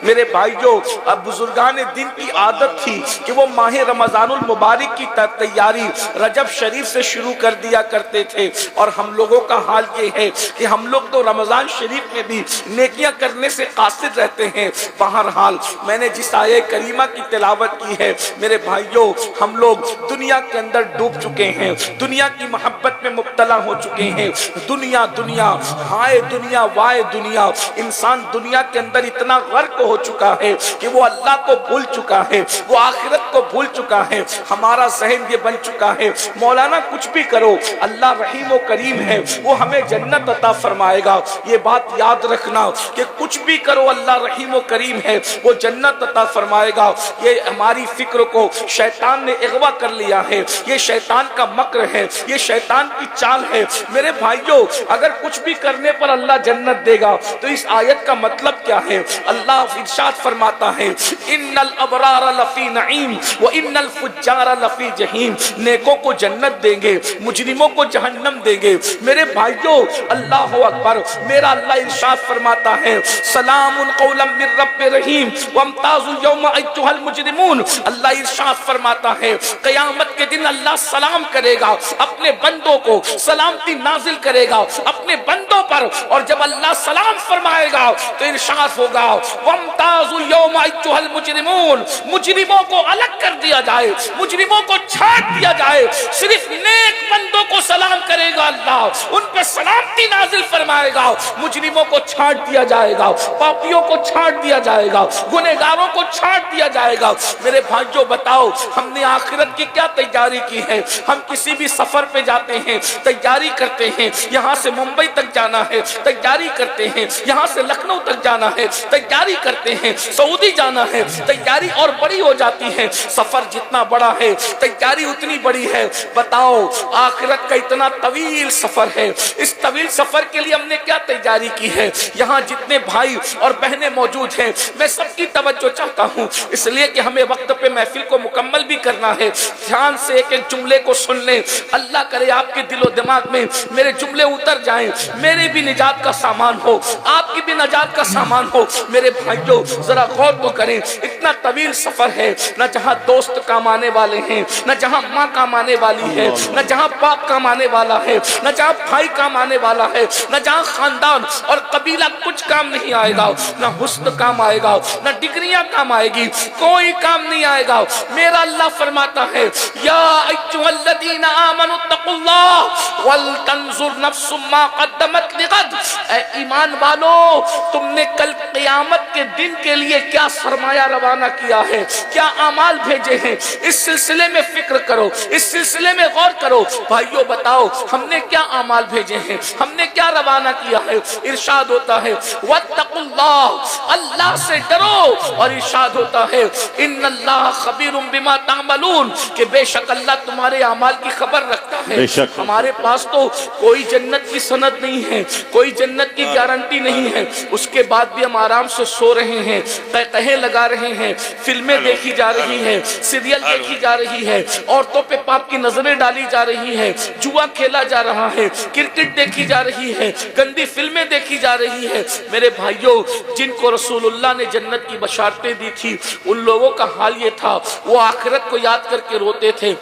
میرے بھائیو، اب بزرگان دین کی عادت تھی کہ وہ ماہ رمضان المبارک کی تیاری رجب شریف سے شروع کر دیا کرتے تھے، اور ہم لوگوں کا حال یہ ہے کہ ہم لوگ تو رمضان شریف میں بھی نیکیاں کرنے سے قاصر رہتے ہیں۔ بہرحال میں نے جس آیہ کریمہ کی تلاوت کی ہے میرے بھائیو، ہم لوگ دنیا کے اندر ڈوب چکے ہیں، دنیا کی محبت میں مبتلا ہو چکے ہیں۔ دنیا دنیا، ہائے دنیا وائے دنیا، انسان دنیا کے اندر اتنا غرق ہو چکا ہے کہ وہ اللہ کو بھول چکا ہے، وہ آخرت کو بھول چکا ہے۔ ہمارا ذہن یہ بن چکا ہے مولانا کچھ بھی کرو اللہ رحیم و کریم ہے، وہ ہمیں جنت عطا فرمائے گا۔ یہ بات یاد رکھنا کہ کچھ بھی کرو اللہ رحیم و کریم ہے، وہ جنت عطا فرمائے گا۔ یہ ہماری فکر کو شیطان نے اغوا کر لیا ہے، یہ شیطان کا مکر ہے، یہ شیطان کی چال ہے۔ میرے بھائیو، اگر کچھ بھی کرنے پر اللہ جنت دے گا تو اس آیت کا مطلب کیا ہے؟ اللہ ارشاد فرماتا ہے ان الابرار لفی نعیم وان الفجار لفی جہیم، نیکوں کو جنت دیں گے، مجرموں کو جہنم دیں گے۔ میرے بھائیو اللہ اکبر، میرا اللہ ارشاد فرماتا ہے سلام قولا من رب رحیم وامتازوا اليوم ایھا المجرمون۔ اللہ ارشاد فرماتا ہے قیامت کے دن اللہ سلام کرے گا اپنے بندوں کو، سلامتی نازل کرے گا اپنے بندوں پر، اور جب اللہ سلام فرمائے گا تو ارشاد ہوگا وامتازوا اليوم ایھا المجرمون، مجرموں کو الگ کر دیا جائے، مجرموں کو چھاٹ دیا جائے، صرف نیک بندوں کو سلام کرے گا اللہ، ان پہ سلامتی نازل فرمائے گا، مجرموں کو چھاٹ دیا جائے گا، پاپیوں کو چھاٹ دیا جائے گا، گنہگاروں کو چھاٹ دیا جائے گا۔ میرے بھائیو بتاؤ ہم نے آخرت کی کیا تیاری کی ہے؟ ہم کسی بھی سفر پہ جاتے ہیں تیاری کرتے ہیں، یہاں سے ممبئی تک جانا ہے تیاری کرتے ہیں، یہاں سے لکھنؤ تک جانا ہے تیاری کرتے ہیں، سعودی جانا ہے تیاری اور بڑی ہو جاتی ہے۔ سفر جتنا بڑا ہے تیاری اتنی بڑی ہے۔ بتاؤ آخرت کا اتنا طویل سفر ہے، اس طویل سفر کے لیے ہم نے کیا تیاری کی ہے؟ یہاں جتنے بھائی اور بہنیں موجود ہیں میں سب کی توجہ چاہتا ہوں، اس لیے کہ ہمیں وقت پہ محفل کو مکمل بھی کرنا ہے۔ دھیان سے ایک ایک جملے کو سن لیں، اللہ کرے آپ کے دل و دماغ میں میرے جملے اتر جائیں، میرے بھی نجات کا سامان ہو، آپ کی بھی نجات کا سامان ہو۔ میرے بھائیو ذرا غور تو کریں، اتنا طویل سفر ہے، نہ جہاں دوست کام آنے والے ہیں، نہ جہاں ماں کام آنے والی ہے، نہ جہاں باپ کام آنے والا ہے، نہ جہاں بھائی کام آنے والا ہے، نہ جہاں خاندان اور قبیلہ کچھ کام نہیں آئے گا، نہ حسن کام آئے گا، نہ ڈگریاں کام آئے گی، کوئی کام نہیں آئے گا۔ میرا اللہ فرماتا ہے یا ایھا الذین آمنوا اتقوا اللہ ولتنظر نفس ما قدمت لغد، اے ایمان والو تم نے کل قیامت کے دن کے لیے کیا سرمایہ روانہ کیا ہے، کیا اعمال بھیجے ہیں، اس سلسلے میں فکر کرو، اس سلسلے میں غور کرو۔ بھائیو بتاؤ ہم نے کیا اعمال بھیجے ہیں، ہم نے کیا روانہ کیا ہے؟ ارشاد ہوتا ہے واتقوا اللہ، اللہ سے ڈرو، اور ارشاد ہوتا ہے ان اللہ خبیر بما تعملون، کہ بے شک اللہ تمہارے اعمال کی خبر رکھتا ہے۔ ہمارے پاس تو کوئی جنت کی سند نہیں ہے، کوئی جنت کی گارنٹی نہیں ہے، اس کے بعد بھی ہم آرام سے سو رہے ہیں، قہقہے لگا رہے ہیں، فلمیں دیکھی جا رہی ہیں، سیریل دیکھی جا رہی ہے، عورتوں پہ پاپ کی نظریں ڈالی جا رہی ہیں، جوا کھیلا جا رہا ہے، کرکٹ دیکھی جا رہی ہے، گندی فلمیں دیکھی جا رہی ہے۔ میرے بھائیوں جن کو رسول اللہ نے جنت کی بشارتیں دی تھی ان لوگوں کا حال یہ تھا، وہ آخرت کو یاد کر کے روتے تھے۔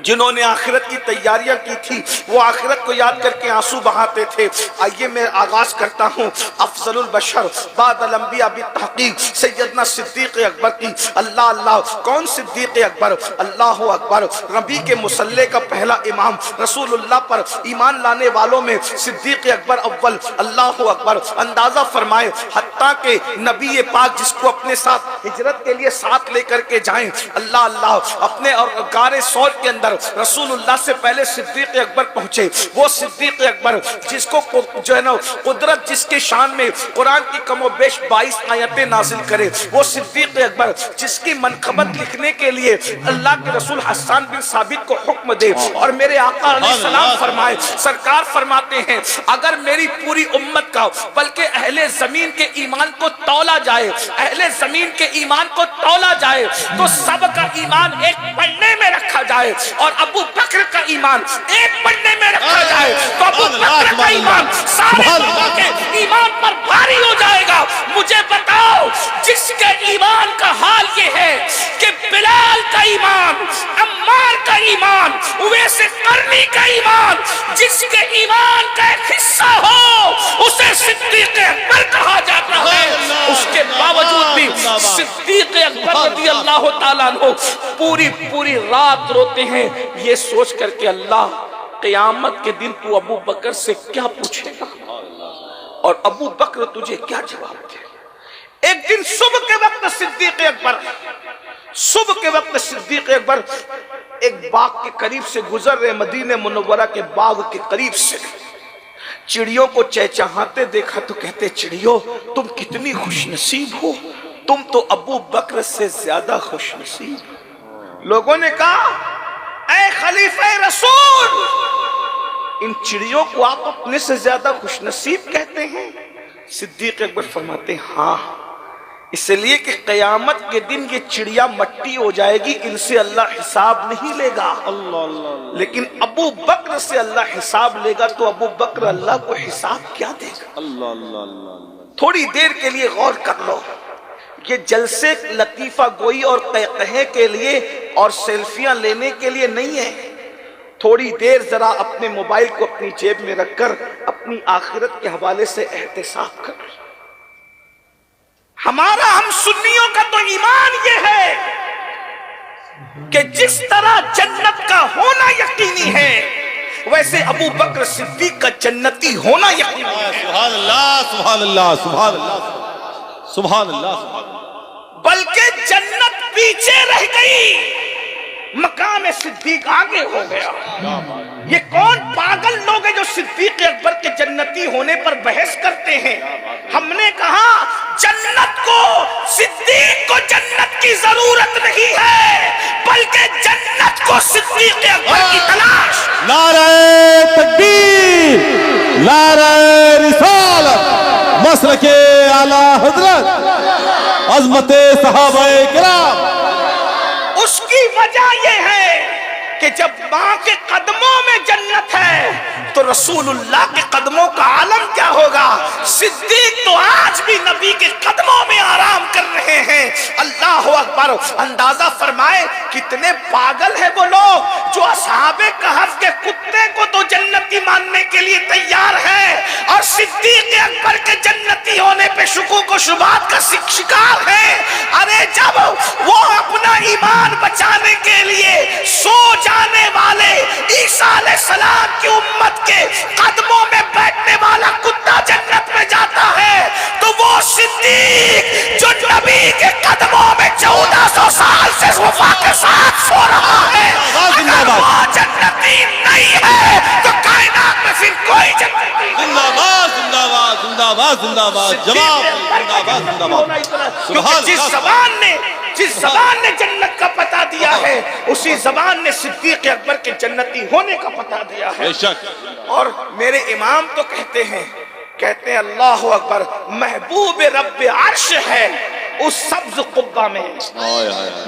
جنہوں نے آخرت کی تیاریاں کی تھی وہ آخرت کو یاد کر کے آنسو بہاتے تھے۔ آئیے میں آغاز کرتا ہوں افضل البشر بعد الانبیاء بالتحقیق سیدنا صدیق اکبر کی۔ اللہ اللہ، کون صدیق اکبر؟ اللہ اکبر، نبی کے مصلی کا پہلا امام، رسول اللہ پر ایمان لانے والوں میں صدیق اکبر اول۔ اللہ اکبر، اندازہ فرمائے حتیٰ کہ نبی پاک جس کو اپنے ساتھ ہجرت کے لیے ساتھ لے کر کے جائیں، اللہ اللہ، اپنے اور غار ثور کے اندر رسول اللہ سے پہلے صدیق اکبر پہنچے۔ وہ صدیق اکبر جس کو جو ہے نا قدرت جس کے شان میں قرآن کی کم و بیش 22 آیتیں نازل کرے، وہ صدیق اکبر جس کی منقبت لکھنے کے لیے اللہ کے رسول حسان بن ثابت کو حکم دے، اور میرے آقا علیہ السلام فرمائے، سرکار فرماتے ہیں اگر میری پوری امت کا بلکہ اہل زمین کے ایمان کو تولا جائے، اہل زمین کے ایمان کو تولا جائے تو سب کا ایمان ایک پڑھنے میں رکھا جائے اور ابو بکر کا ایمان ایک پڑنے میں رکھا جائے تو ابو بکر کا ایمان سارے لوگوں کے ایمان پر بھاری ہو جائے گا. مجھے بتاؤ جس کے ایمان کا حال یہ ہے کہ بلال کا ایمان، عمار کا ایمان، اویس قرنی کا ایمان، جس کے ایمان کا ایک حصہ ہو اسے صدیق اکبر کہا جاتا ہے، اس کے باوجود بھی صدیق اکبر رضی اللہ تعالیٰ عنہ پوری رات روتے ہیں یہ سوچ کر کے اللہ قیامت کے دن تو ابو بکر سے کیا پوچھے گا اور ابو بکر تجھے کیا جواب دے. ایک دن صبح کے وقت صدیق اکبر ایک باغ کے قریب سے گزر رہے، مدینہ منورہ کے باغ کے قریب سے چڑیوں کو چہچہاتے دیکھا تو کہتے چڑیوں تم کتنی خوش نصیب ہو، تم تو ابو بکر سے زیادہ خوش نصیب. لوگوں نے کہا اے خلیفہ رسول، ان چڑیوں کو آپ اپنے سے زیادہ خوش نصیب کہتے ہیں؟ صدیق اکبر فرماتے ہیں ہاں، اس لیے کہ قیامت کے دن یہ چڑیا مٹی ہو جائے گی، ان سے اللہ حساب نہیں لے گا. لیکن ابو بکر سے اللہ حساب لے گا تو ابو بکر اللہ کو حساب کیا دے گا؟ تھوڑی دیر کے لیے غور کر لو، یہ جلسے لطیفہ گوئی اور قہقہے کے لیے اور سیلفیاں لینے کے لیے نہیں ہے. تھوڑی دیر ذرا اپنے موبائل کو اپنی جیب میں رکھ کر اپنی آخرت کے حوالے سے احتساب کر. ہم سنیوں کا تو ایمان یہ ہے کہ جس طرح جنت کا ہونا یقینی ہے ویسے ابو بکر صدیق کا جنتی ہونا یقینی ہے. سبحان اللہ سبحان اللہ سبحان اللہ سبحان اللہ. بلکہ جنت پیچھے رہ گئی، مقام صدیق آگے ہو گیا. یہ کون پاگل لوگ ہیں جو صدیق اکبر کے جنتی ہونے پر بحث کرتے ہیں؟ ہم نے کہا جنت کو، صدیق کو جنت کی ضرورت نہیں ہے، بلکہ جنت کو صدیق اکبر کی تلاش. نعرہ تکبیر، نعرہ رسالت، مسلک اعلی حضرت، عظمت صحابہ کرام. اس کی وجہ یہ ہے کہ جب ماں کے قدموں میں جنت ہے تو رسول اللہ کے قدموں کا عالم کیا ہوگا؟ صدیق تو آج بھی نبی کے قدموں میں آرام کر رہے ہیں. اللہ اکبر. اندازہ فرمائے کتنے پاگل ہیں وہ لوگ جو اصحاب کہف کے کتے کو تو جنتی ماننے کے لیے تیار ہے اور صدیق اکبر کے جنتی ہونے پہ شکوک و شبہات کا شکار ہے. ارے جب وہ اپنا ایمان بچانے کے لیے سو جانے والے عیسیٰ علیہ السلام کی امت کے قدموں میں بیٹھنے والا کتا جنت میں جاتا ہے تو وہ صدیق جو نبی کے قدموں میں 1400 سال سے وفا کے ساتھ سو رہا ہے، اگر وہ جنتی نہیں ہے تو کائنات میں پھر کوئی جنتی نہیں. زندہ باد زندہ باد زندہ باد زندہ باد جواب زندہ باد زندہ باد. کیونکہ جس زبان نے جنت کا پتہ دیا ہے اسی زبان نے صدیق اکبر کے جنتی ہونے کا پتہ دیا ہے. بے شک. اور میرے امام تو کہتے ہیں اللہ اکبر، محبوب رب عرش ہے اس سبز قبہ میں،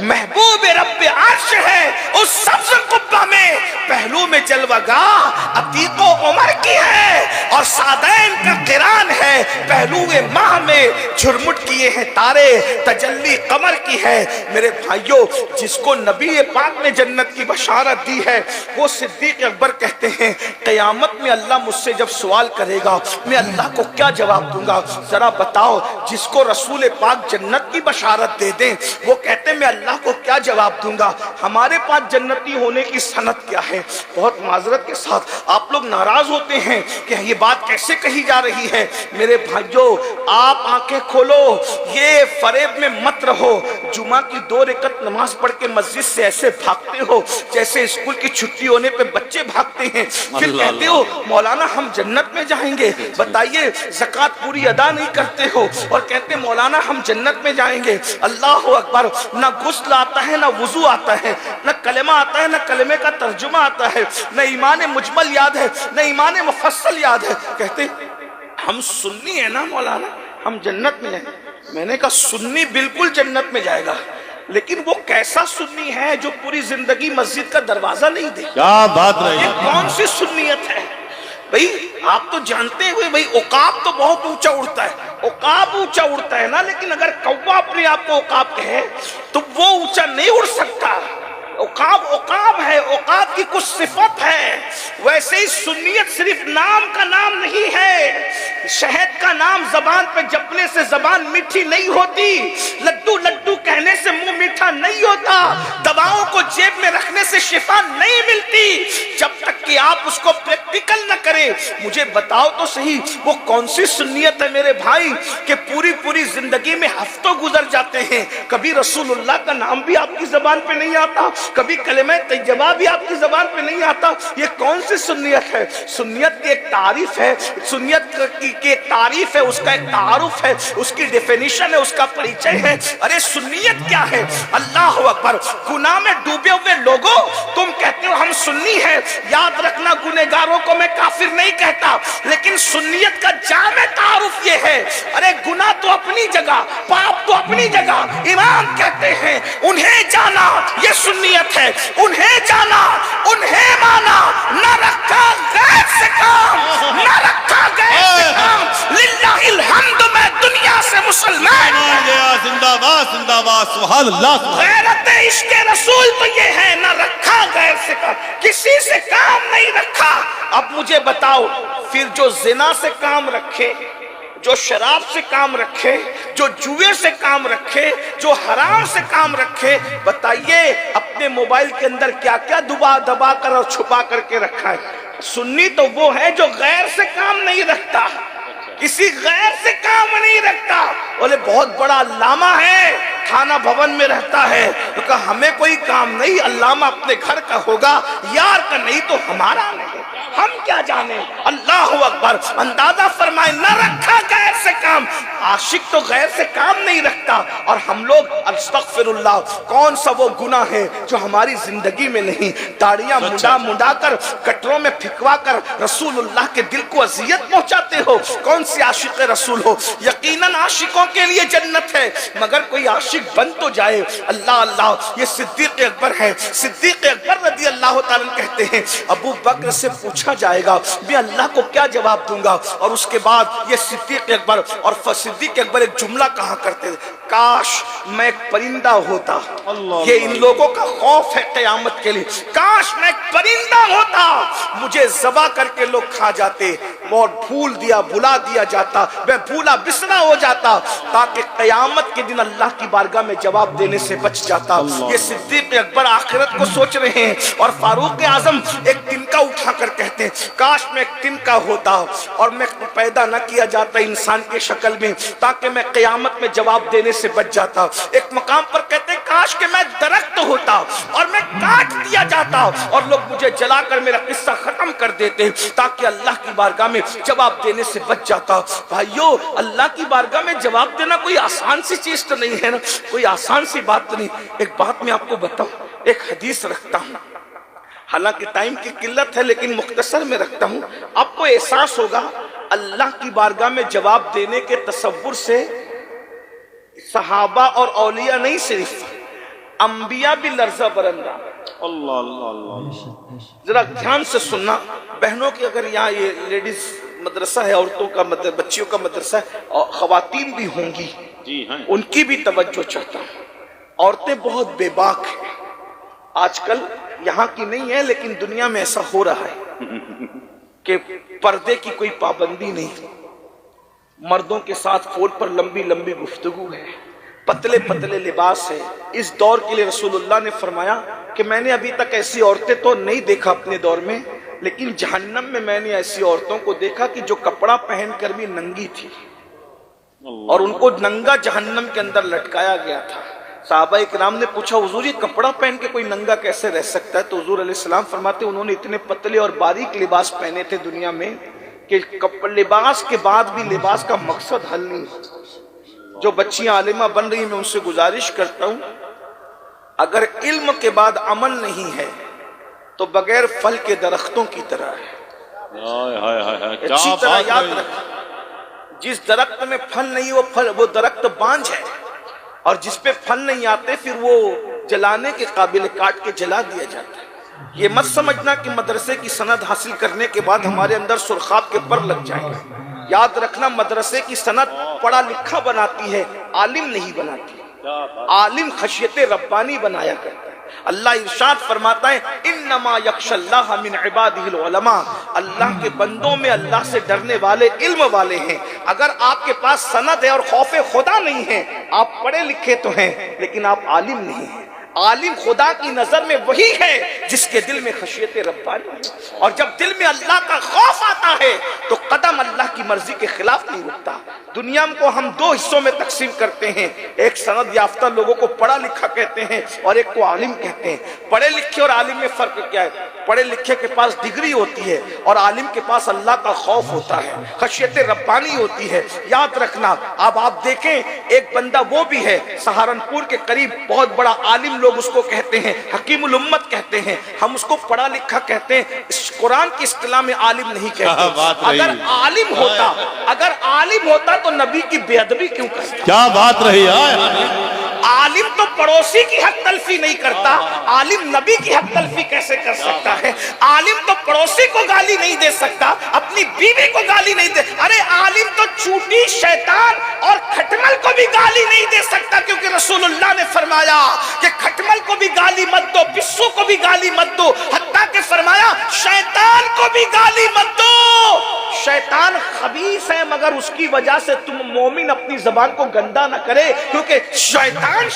محبوب رب عرش ہے اس سبز قبہ میں، پہلو میں جلوہ گاہ عتیق و عمر کی ہے اور سادین کا قران ہے، پہلو ماہ میں جھرمٹ کیے ہیں تارے، تجلی قمر کی ہے. میرے بھائیوں، جس کو نبی پاک نے جنت کی بشارت دی ہے وہ صدیق اکبر کہتے ہیں قیامت میں اللہ مجھ سے جب سوال کرے گا میں اللہ کو کیا جواب دوں گا؟ ذرا بتاؤ. جس کو رسول پاک جنت کی بشارت دے دیں وہ کہتے ہیں میں اللہ کو کیا جواب دوں گا؟ ہمارے پاس جنتی ہونے کی سند کیا ہے؟ بہت معذرت کے ساتھ آپ لوگ ناراض ہوتے ہیں کہ یہ بات کیسے کہی جا رہی ہے. میرے بھائیوں، آپ آنکھیں کھولو، یہ فریب میں مت رہو. جمعہ کی 2 رکعت نماز پڑھ کے مسجد سے ایسے بھاگتے ہو جیسے اسکول کی چھٹی ہونے پہ بچے بھاگتے ہیں، پھر کہتے ہو مولانا ہم جنت میں جائیں گے. بتائیے زکوٰۃ پوری ادا نہیں کرتے ہو اور کہتے مولانا ہم جنت میں جائیں گے. اللہ اکبر. نہ غسل آتا ہے، نہ وضو آتا ہے، نہ کلمہ آتا ہے، نہ کلمے کا ترجمہ آتا ہے، نہ ایمان مجمل یاد ہے، نہ ایمان مفصل یاد ہے. کہتے ہم سنی ہیں نا مولانا، ہم جنت میں ہیں. میں نے کہا سنی بالکل جنت میں جائے گا لیکن وہ کیسا سنی ہے جو پوری زندگی مسجد کا دروازہ نہیں دے؟ کیا بات رہی؟ یہ کون سی سنیت ہے بھئی؟ آپ تو جانتے ہوئے بھئی عقاب تو بہت اونچا اڑتا ہے، عقاب اونچا اڑتا ہے نا، لیکن اگر کوا اپنے آپ کو عقاب کہے تو وہ اونچا نہیں اڑ سکتا۔ عقاب عقاب ہے، عقاب کی کچھ صفت ہے۔ ویسے ہی سنیت صرف نام کا نام نہیں ہے، شہد کا نام زبان پہ جپنے سے زبان میٹھی نہیں ہوتی، لڈو لڈو کہنے سے منہ میٹھا نہیں ہوتا، دواؤں کو جیب میں رکھنے سے شفا نہیں ملتی جب تک کہ آپ اس کو پریکٹیکل نہ کریں۔ مجھے بتاؤ تو صحیح وہ کون سی سنیت ہے میرے بھائی کہ پوری زندگی میں ہفتوں گزر جاتے ہیں، کبھی رسول اللہ کا نام بھی آپ کی زبان پہ نہیں آتا، کبھی کلمہ طیبہ بھی آپ کی زبان پہ نہیں آتا؟ یہ کون سی سنیت ہے؟ سنیت کی ایک تعریف ہے، سنیت کی ایک تعریف ہے، اس کا ایک تعارف ہے، اس کی ڈیفینیشن ہے، اس کا پریچے ہے۔ ارے سنیت کیا ہے؟ اللہ اکبر! گناہ میں ڈوبے ہوئے لوگوں، تم کہتے ہو ہم سنی ہیں، یاد رکھنا گنہگاروں کو میں کافر نہیں کہتا، لیکن سنیت کا جامع تعارف یہ ہے۔ ارے گناہ تو اپنی جگہ، پاپ تو اپنی جگہ، امام کہتے ہیں انہیں جانا یہ سنیت ہے، انہیں جانا انہیں مانا، نہ رکھا غیر سے کام، نہ رکھا غیر سے کام۔ للہ الحمد میں دنیا سے مسلمان گیا، زندہ باد زندہ باد، سبحان اللہ۔ غیرت عشق رسول تو یہ ہے، نہ رکھا غیر سے کام، کسی سے کام نہیں رکھا۔ اب مجھے بتاؤ پھر جو زنا سے کام رکھے، جو شراب سے کام رکھے، جو جوئے سے کام رکھے، جو حرام سے کام رکھے، بتائیے اپنے موبائل کے اندر کیا کیا دبا کر اور چھپا کر کے رکھا ہے؟ سنی تو وہ ہے جو غیر سے کام نہیں رکھتا، کسی غیر سے کام نہیں رکھتا۔ بولے بہت بڑا علامہ ہے، تھانہ بھون میں رہتا ہے، تو کہا ہمیں کوئی کام نہیں، علامہ اپنے گھر کا ہوگا، یار کا نہیں تو ہمارا نہیں، ہم کیا جانے۔ اللہ اکبر! اندازہ فرمائے نہ رکھا غیر سے کام۔ عاشق تو غیر سے کام نہیں رکھتا، اور ہم لوگ استغفر اللہ، کون سا وہ گناہ ہے جو ہماری زندگی میں نہیں؟ داڑیاں منڈا کر کٹروں میں پھکوا کر رسول اللہ کے دل کو اذیت پہنچاتے ہو۔ کون سی عاشق رسول ہو؟ یقیناً عاشقوں کے لیے جنت ہے، مگر کوئی عاشق بن تو جائے۔ اللہ اللہ! یہ صدیق اکبر ہے، صدیق اکبر رضی اللہ تعالیٰ کہتے ہیں ابو بکر سے پوچھا جائے گا میں اللہ کو کیا جواب دوں گا؟ اور اس کے بعد یہ صدیق اکبر اور صدیق اکبر ایک جملہ کہا کرتے تھے، کاش میں ایک پرندہ ہوتا۔ یہ ان لوگوں کا خوف ہے قیامت کے لیے، کاش میں ایک پرندہ ہوتا، مجھے ذبح کر کے لوگ کھا جاتے اور بھلا دیا جاتا، میں بھولا بسرا ہو جاتا، تاکہ قیامت کے دن اللہ کی بارگاہ میں جواب دینے سے بچ جاتا۔ یہ صدیق اکبر آخرت کو سوچ رہے ہیں، اور فاروق اعظم ایک تنکا اٹھا کر کہتے ہیں کاش میں ایک تنکا ہوتا اور میں پیدا نہ کیا جاتا انسان کے شکل میں، تاکہ میں قیامت میں جواب دینے سے بچ جاتا۔ ایک مقام پر کہتے ہیں کاش کہ میں درخت ہوتا اور میں کاٹ دیا جاتا اور لوگ مجھے جلا کر میرا قصہ ختم کر دیتے، تاکہ اللہ کی بارگاہ میں جواب دینے سے بچ جاتا۔ بھائیو، اللہ کی بارگاہ میں جواب دینا کوئی آسان سی چیز تو نہیں ہے نا، کوئی آسان سی بات تو نہیں۔ ایک بات میں آپ کو بتاؤں، ایک حدیث رکھتا ہوں، حالانکہ ٹائم کی قلت ہے لیکن مختصر میں رکھتا ہوں، آپ کو احساس ہوگا اللہ کی بارگاہ میں جواب دینے کے تصور سے صحابہ اور اولیاء نہیں، صرف انبیاء بھی لرزہ برندہ۔ اللہ اللہ اللہ! ذرا دھیان سے سننا بہنوں کی، اگر یہاں یہ لیڈیز مدرسہ ہے، عورتوں کا بچیوں کا مدرسہ ہے، اور خواتین بھی ہوں گی، جی ہاں، ان کی بھی توجہ چاہتا ہوں۔ عورتیں بہت بے باک ہیں آج کل، یہاں کی نہیں ہے لیکن دنیا میں ایسا ہو رہا ہے کہ پردے کی کوئی پابندی نہیں، مردوں کے ساتھ فون پر لمبی لمبی گفتگو ہے، پتلے پتلے لباس ہے۔ اس دور کے لیے رسول اللہ نے فرمایا کہ میں نے ابھی تک ایسی عورتیں تو نہیں دیکھا اپنے دور میں، لیکن جہنم میں نے ایسی عورتوں کو دیکھا کہ جو کپڑا پہن کر بھی ننگی تھی، اور ان کو ننگا جہنم کے اندر لٹکایا گیا تھا۔ صحابہ اکرام نے پوچھا حضور یہ کپڑا پہن کے کوئی ننگا کیسے رہ سکتا ہے؟ تو حضور علیہ السلام فرماتے انہوں نے اتنے پتلے اور باریک لباس پہنے تھے دنیا میں کہ لباس کے بعد بھی لباس کا مقصد حل نہیں ہوتا۔ جو بچیاں عالمہ بن رہی ہیں میں ان سے گزارش کرتا ہوں، اگر علم کے بعد عمل نہیں ہے تو بغیر پھل کے درختوں کی طرح ہے۔ اچھی طرح یاد رکھ، جس درخت میں پھل نہیں وہ درخت بانجھ ہے، اور جس پہ پھل نہیں آتے پھر وہ جلانے کے قابل کاٹ کے جلا دیا جاتا ہے۔ یہ مت سمجھنا کہ مدرسے کی سند حاصل کرنے کے بعد ہمارے اندر سرخاب کے پر لگ جائیں گے۔ یاد رکھنا مدرسے کی سند پڑھا لکھا بناتی ہے، عالم نہیں بناتی۔ عالم خشیت ربانی بنایا کرتا ہے۔ اللہ ارشاد فرماتا ہے انما یخشی اللہ من عبادہ العلماء، اللہ کے بندوں میں اللہ سے ڈرنے والے علم والے ہیں۔ اگر آپ کے پاس سند ہے اور خوف خدا نہیں ہے، آپ پڑھے لکھے تو ہیں لیکن آپ عالم نہیں ہیں۔ عالم خدا کی نظر میں وہی ہے جس کے دل میں خشیت ربانی ہے، اور جب دل میں اللہ کا خوف آتا ہے تو قدم اللہ کی مرضی کے خلاف نہیں رکتا۔ دنیا کو ہم دو حصوں میں تقسیم کرتے ہیں، ایک سند یافتہ لوگوں کو پڑھا لکھا کہتے ہیں اور ایک کو عالم کہتے ہیں۔ پڑھے لکھے اور عالم میں فرق کیا ہے؟ پڑھے لکھے کے پاس ڈگری ہوتی ہے اور عالم کے پاس اللہ کا خوف ہوتا ہے، خشیت ربانی ہوتی ہے۔ یاد رکھنا، اب آپ دیکھیں ایک بندہ وہ بھی ہے سہارنپور کے قریب، بہت بڑا عالم لوگ اس کو کہتے ہیں، حکیم الامت کہتے ہیں، ہم اس کو پڑھا لکھا کہتے ہیں، قرآن کی اصطلاح میں عالم نہیں کہتے۔ اگر عالم ہوتا تو نبی کی بے ادبی کیوں کرتا؟ کیا بات رہی ہے؟ عالم تو پڑوسی کی حق تلفی نہیں کرتا، عالم نبی کی حق تلفی کیسے کر سکتا ہے؟ عالم تو پڑوسی کو گالی نہیں دے سکتا، اپنی بیوی کو گالی نہیں دے، ارے عالم تو چوٹی، شیطان اور کھٹمل کو بھی گالی نہیں دے سکتا، کیونکہ رسول اللہ نے فرمایا کہ کھٹمل کو بھی گالی مت دو، پسو کو بھی گالی مت دو، حتیٰ کہ فرمایا شیطان کو بھی گالی مت دو۔ شیطان خبیث ہے مگر اس کی وجہ سے تم مومن اپنی زبان کو گندا نہ کرے، کیونکہ شیطان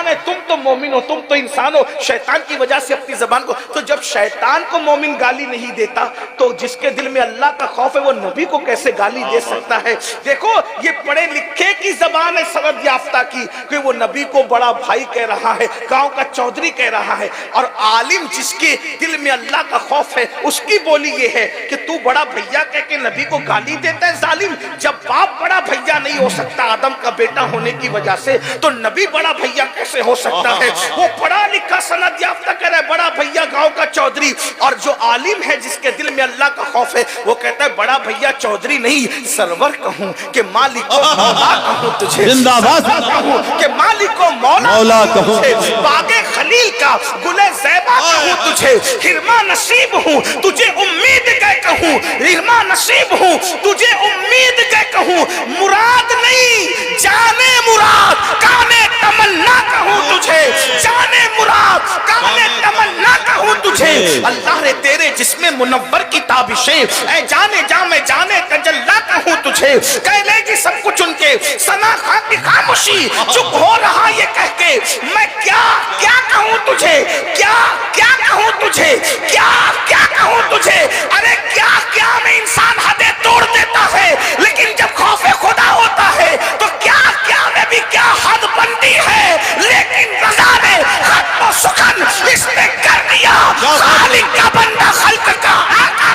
ہے، تم تو مومن ہو، تم تو انسان ہو، شیطان کی وجہ سے اپنی زبان کو، تو جب شیطان کو مومن گالی نہیں دیتا تو جس کے دل میں اللہ کا خوف ہے وہ نبی کو کیسے گالی دے سکتا ہے؟ دیکھو یہ پڑھے لکھے کی زبان ہے سند یافتہ کی، کہ وہ نبی کو بڑا بھائی کہہ رہا ہے، گاؤں کا چودھری کہہ رہا ہے، اور عالم جس کے دل میں اللہ کا خوف ہے اس کی بولی یہ ہے کہ تو بڑا بھیا کہہ کے نبی کو گالی دیتا ہے۔ ظالم، جب باپ بڑا بھیا نہیں ہو سکتا آدم کا بیٹا ہونے کی وجہ سے تو نبی بڑا بھیا کیسے ہو سکتا ہے؟ وہ پڑھا لکھا سند یافتہ کہہ رہا ہے بڑا بھیا گاؤں کا چودھری، اور جو عالم ہے جس کے دل میں اللہ کا خوف ہے وہ کہتا ہے بڑا بھیا چودھری نہیں، سرور کہوں کہ مالک و مولا کہوں تجھے، زندہ باد کہوں کہ مالک و مولا کہوں تجھے، باغ خلیل کا گل زیبا کہوں تجھے، ہرما نصیب ہوں تجھے امید کے کہوں، ہرما نصیب ہوں تجھے امید کے کہوں، مراد نہیں جانے مراد، کانے تمنا کہوں تجھے، جانے مراد کانے تمنا کہوں تجھے۔ اللہ نے تیرے جسم منور کی تابشیں، اے جانے جا میں جانے تجلا کہوں تجھے، کہہ لے گی سب کچھ ان کے ثنا خان کی خاموشی، چپ ہو رہا یہ کہہ کے میں کیا کیا کہوں تجھے، کیا کیا کہوں تجھے، کیا کیا کہوں تجھے۔ ارے کیا کیا میں انسان حدیں توڑ دیتا ہے، لیکن جب خوف خدا ہوتا ہے تو کیا کیا میں بھی کیا حد بندی ہے، لیکن رضا نے ختم و سخن اس نے کر دیا، خالق کا بندہ خلق کا آقا۔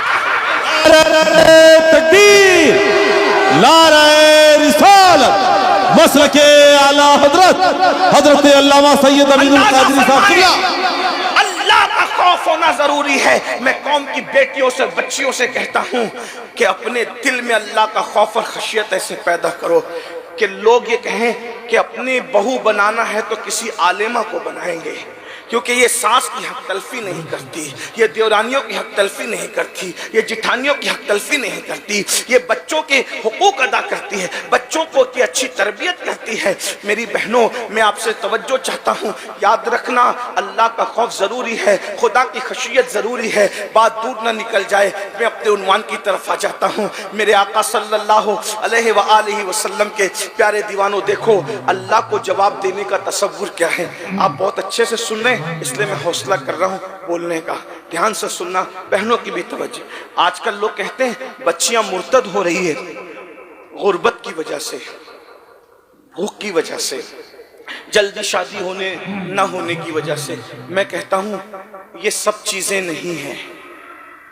تکبیر، نعرہ رسالت، مسلک اعلی حضرت علامہ سید امین القادری صاحب کی اللہ کا خوف ہونا ضروری ہے۔ میں قوم کی بیٹیوں سے بچیوں سے کہتا ہوں کہ اپنے دل میں اللہ کا خوف اور خشیت ایسے پیدا کرو کہ لوگ یہ کہیں کہ اپنی بہو بنانا ہے تو کسی عالمہ کو بنائیں گے، کیونکہ یہ ساس کی حق تلفی نہیں کرتی، یہ دیورانیوں کی حق تلفی نہیں کرتی، یہ جٹھانیوں کی حق تلفی نہیں کرتی، یہ بچوں کے حقوق ادا کرتی ہے، بچوں کو کی اچھی تربیت کرتی ہے۔ میری بہنوں، میں آپ سے توجہ چاہتا ہوں، یاد رکھنا اللہ کا خوف ضروری ہے، خدا کی خشیت ضروری ہے، بات دور نہ نکل جائے۔ میں اپنے عنوان کی طرف آ جاتا ہوں۔ میرے آقا صلی اللہ علیہ وآلہ وسلم کے پیارے دیوانوں، دیکھو اللہ کو جواب دینے کا تصور کیا ہے۔ آپ بہت اچھے سے سن رہے ہیں، اس لیے میں حوصلہ کر رہا ہوں بولنے کا، دھیان سے سننا، بہنوں کی بھی توجہ۔ آج کل لوگ کہتے ہیں بچیاں مرتد ہو رہی ہے غربت کی وجہ سے، بھوک کی وجہ سے، جلدی شادی ہونے نہ ہونے کی وجہ سے۔ میں کہتا ہوں یہ سب چیزیں نہیں ہیں،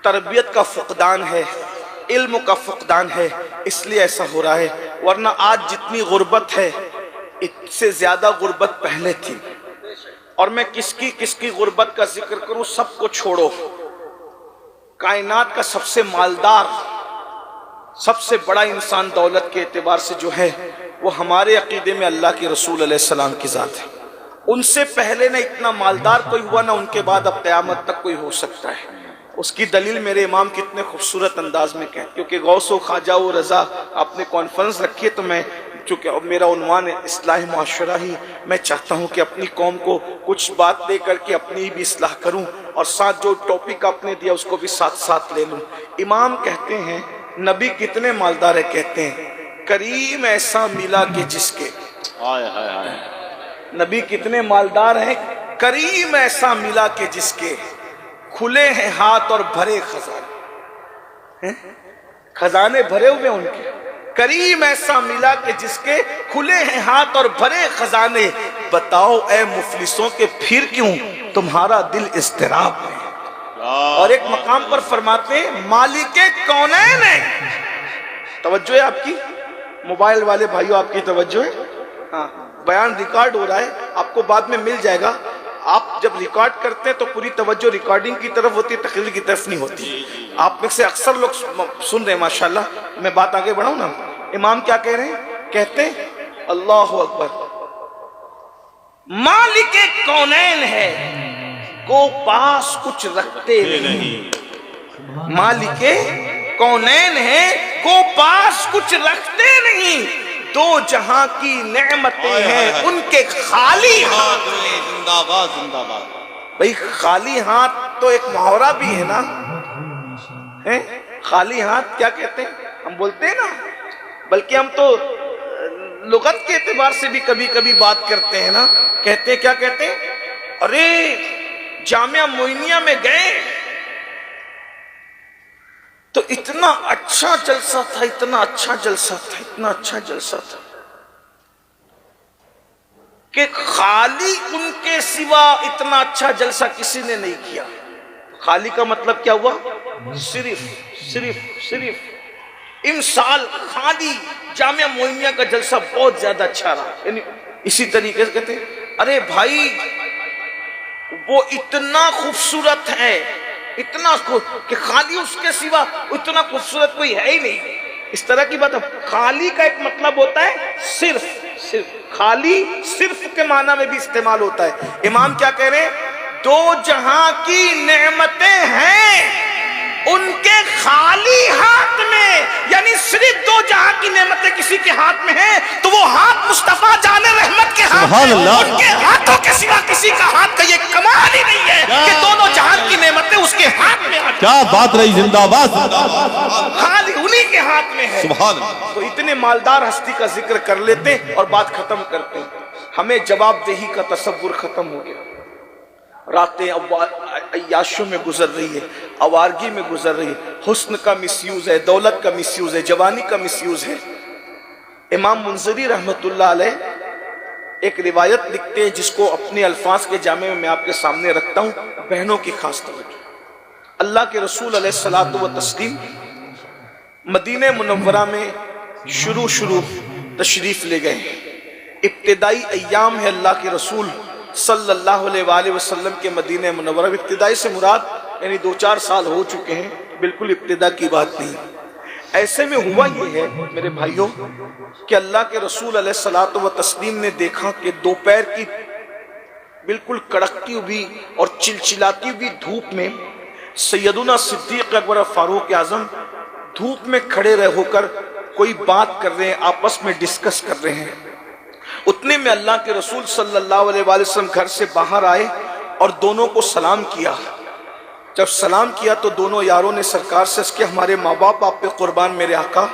تربیت کا فقدان ہے، علم کا فقدان ہے، اس لیے ایسا ہو رہا ہے، ورنہ آج جتنی غربت ہے اس سے زیادہ غربت پہلے تھی۔ اور میں کس کی غربت کا ذکر کروں، سب کو چھوڑو، کائنات کا سب سے مالدار سب سے بڑا انسان دولت کے اعتبار سے جو ہے وہ ہمارے عقیدے میں اللہ کے رسول علیہ السلام کی ذات ہے. ان سے پہلے نہ اتنا مالدار کوئی ہوا نہ ان کے بعد اب قیامت تک کوئی ہو سکتا ہے. اس کی دلیل میرے امام کتنے خوبصورت انداز میں کہیں، کیونکہ غوث و خواجہ و رضا آپ نے کانفرنس رکھی ہے تو میں چونکہ میرا عنوان ہے اصلاح معاشرہ ہی، میں چاہتا ہوں کہ اپنی قوم کو کچھ بات دے کر کے اپنی بھی اصلاح کروں اور ساتھ جو ٹاپک آپ نے دیا اس کو بھی ساتھ ساتھ لے لوں. امام کہتے ہیں نبی کتنے مالدار ہے، کہتے ہیں کریم ایسا ملا کہ جس کے، نبی کتنے مالدار ہیں، کریم ایسا ملا کہ جس کے کھلے ہیں ہاتھ اور بھرے خزانے، خزانے بھرے ہوئے ان کے. کریم ایسا ملا کہ جس کے کھلے ہیں ہاتھ اور بھرے خزانے، بتاؤ اے مفلسوں کے پھر کیوں تمہارا دل اضطراب میں. اور ایک مقام پر فرماتے ہیں مالک کونین ہے. توجہ ہے آپ کی، موبائل والے بھائیوں آپ کی توجہ ہے. ہاں بیان ریکارڈ ہو رہا ہے، آپ کو بعد میں مل جائے گا. آپ جب ریکارڈ کرتے ہیں تو پوری توجہ ریکارڈنگ کی طرف ہوتی ہے، تقریر کی طرف نہیں ہوتی. آپ میں سے اکثر لوگ سن رہے ہیں ماشاءاللہ. میں بات آگے بڑھاؤں نا. امام کیا کہہ رہے ہیں؟ کہتے ہیں اللہ اکبر، مالک کونین ہے کو پاس کچھ رکھتے نہیں. مالک کونین ہے کو پاس کچھ رکھتے نہیں، دو جہاں کی نعمتیں ہیں ان کے خالی ہاتھ میں. زندہ باد زندہ باد. بھئی خالی ہاتھ تو ایک محاورہ بھی ہے نا. خالی ہاتھ کیا کہتے ہیں؟ ہم بولتے ہیں نا، بلکہ ہم تو لغت کے اعتبار سے بھی کبھی کبھی بات کرتے ہیں نا. کہتے ہیں کیا کہتے ہیں؟ ارے جامعہ معینیہ میں گئے تو اتنا اچھا جلسہ تھا، اتنا اچھا جلسہ تھا، اتنا اچھا جلسہ تھا کہ خالی ان کے سوا اتنا اچھا جلسہ کسی نے نہیں کیا. خالی کا مطلب کیا ہوا؟ صرف صرف صرف امسال خالی جامعہ معینیہ کا جلسہ بہت زیادہ اچھا رہا. یعنی اسی طریقے سے کہتے ہیں ارے بھائی وہ اتنا خوبصورت ہے، اتنا کہ خالی اس کے سوا اتنا خوبصورت کوئی ہے ہی نہیں. اس طرح کی بات ہے. خالی کا ایک مطلب ہوتا ہے صرف. صرف خالی صرف کے معنی میں بھی استعمال ہوتا ہے. امام کیا کہہ رہے ہیں؟ دو جہاں کی نعمتیں ہیں ان کے خالی ہاتھ میں. یعنی صرف دو جہاں کی نعمتیں کسی کے ہاتھ میں ہیں تو وہ ہاتھ مصطفیٰ جان رحمت کے ہاتھ میں. ان کے ہاتھوں کے سوا کسی کا ہاتھ کا یہ کمال ہی نہیں ہے کہ دونوں جہان کی نعمتیں اس کے ہاتھ میں آ. کیا بات رہی، زندہ باد زندہ باد. خالی انہی کے ہاتھ میں ہے. سبحان اللہ. تو اتنے مالدار ہستی کا ذکر کر لیتے اور بات ختم کرتے. ہمیں جواب دہی کا تصور ختم ہو گیا. راتیں عیاشوں میں گزر رہی ہے، آوارگی میں گزر رہی ہے. حسن کا مس یوز ہے، دولت کا مس یوز ہے، جوانی کا مس یوز ہے. امام منذری رحمت اللہ علیہ ایک روایت لکھتے ہیں جس کو اپنے الفاظ کے جامع میں آپ کے سامنے رکھتا ہوں. بہنوں کی خاص توجہ. اللہ کے رسول علیہ الصلوۃ والتسلیم مدینہ منورہ میں شروع تشریف لے گئے. ابتدائی ایام ہے اللہ کے رسول صلی اللہ علیہ وآلہ وسلم کے مدینہ منورہ. ابتدائی سے مراد یعنی 2-4 سال ہو چکے ہیں، بالکل ابتدا کی بات نہیں. ایسے میں ہوا یہ ہے میرے بھائیوں کہ اللہ کے رسول علیہ الصلوۃ والتسلیم نے دیکھا کہ دوپہر کی بالکل کڑکتی ہوئی اور چلچلاتی ہوئی دھوپ میں سیدنا صدیق اکبر فاروق اعظم دھوپ میں کھڑے رہ ہو کر کوئی بات کر رہے ہیں، آپس میں ڈسکس کر رہے ہیں. اتنے میں اللہ کے رسول صلی اللہ علیہ وآلہ وسلم گھر سے باہر آئے اور دونوں کو سلام کیا. جب سلام کیا تو دونوں یاروں نے سرکار سے اس کے ہمارے ماں باپ آپ پہ قربان میرے آقا،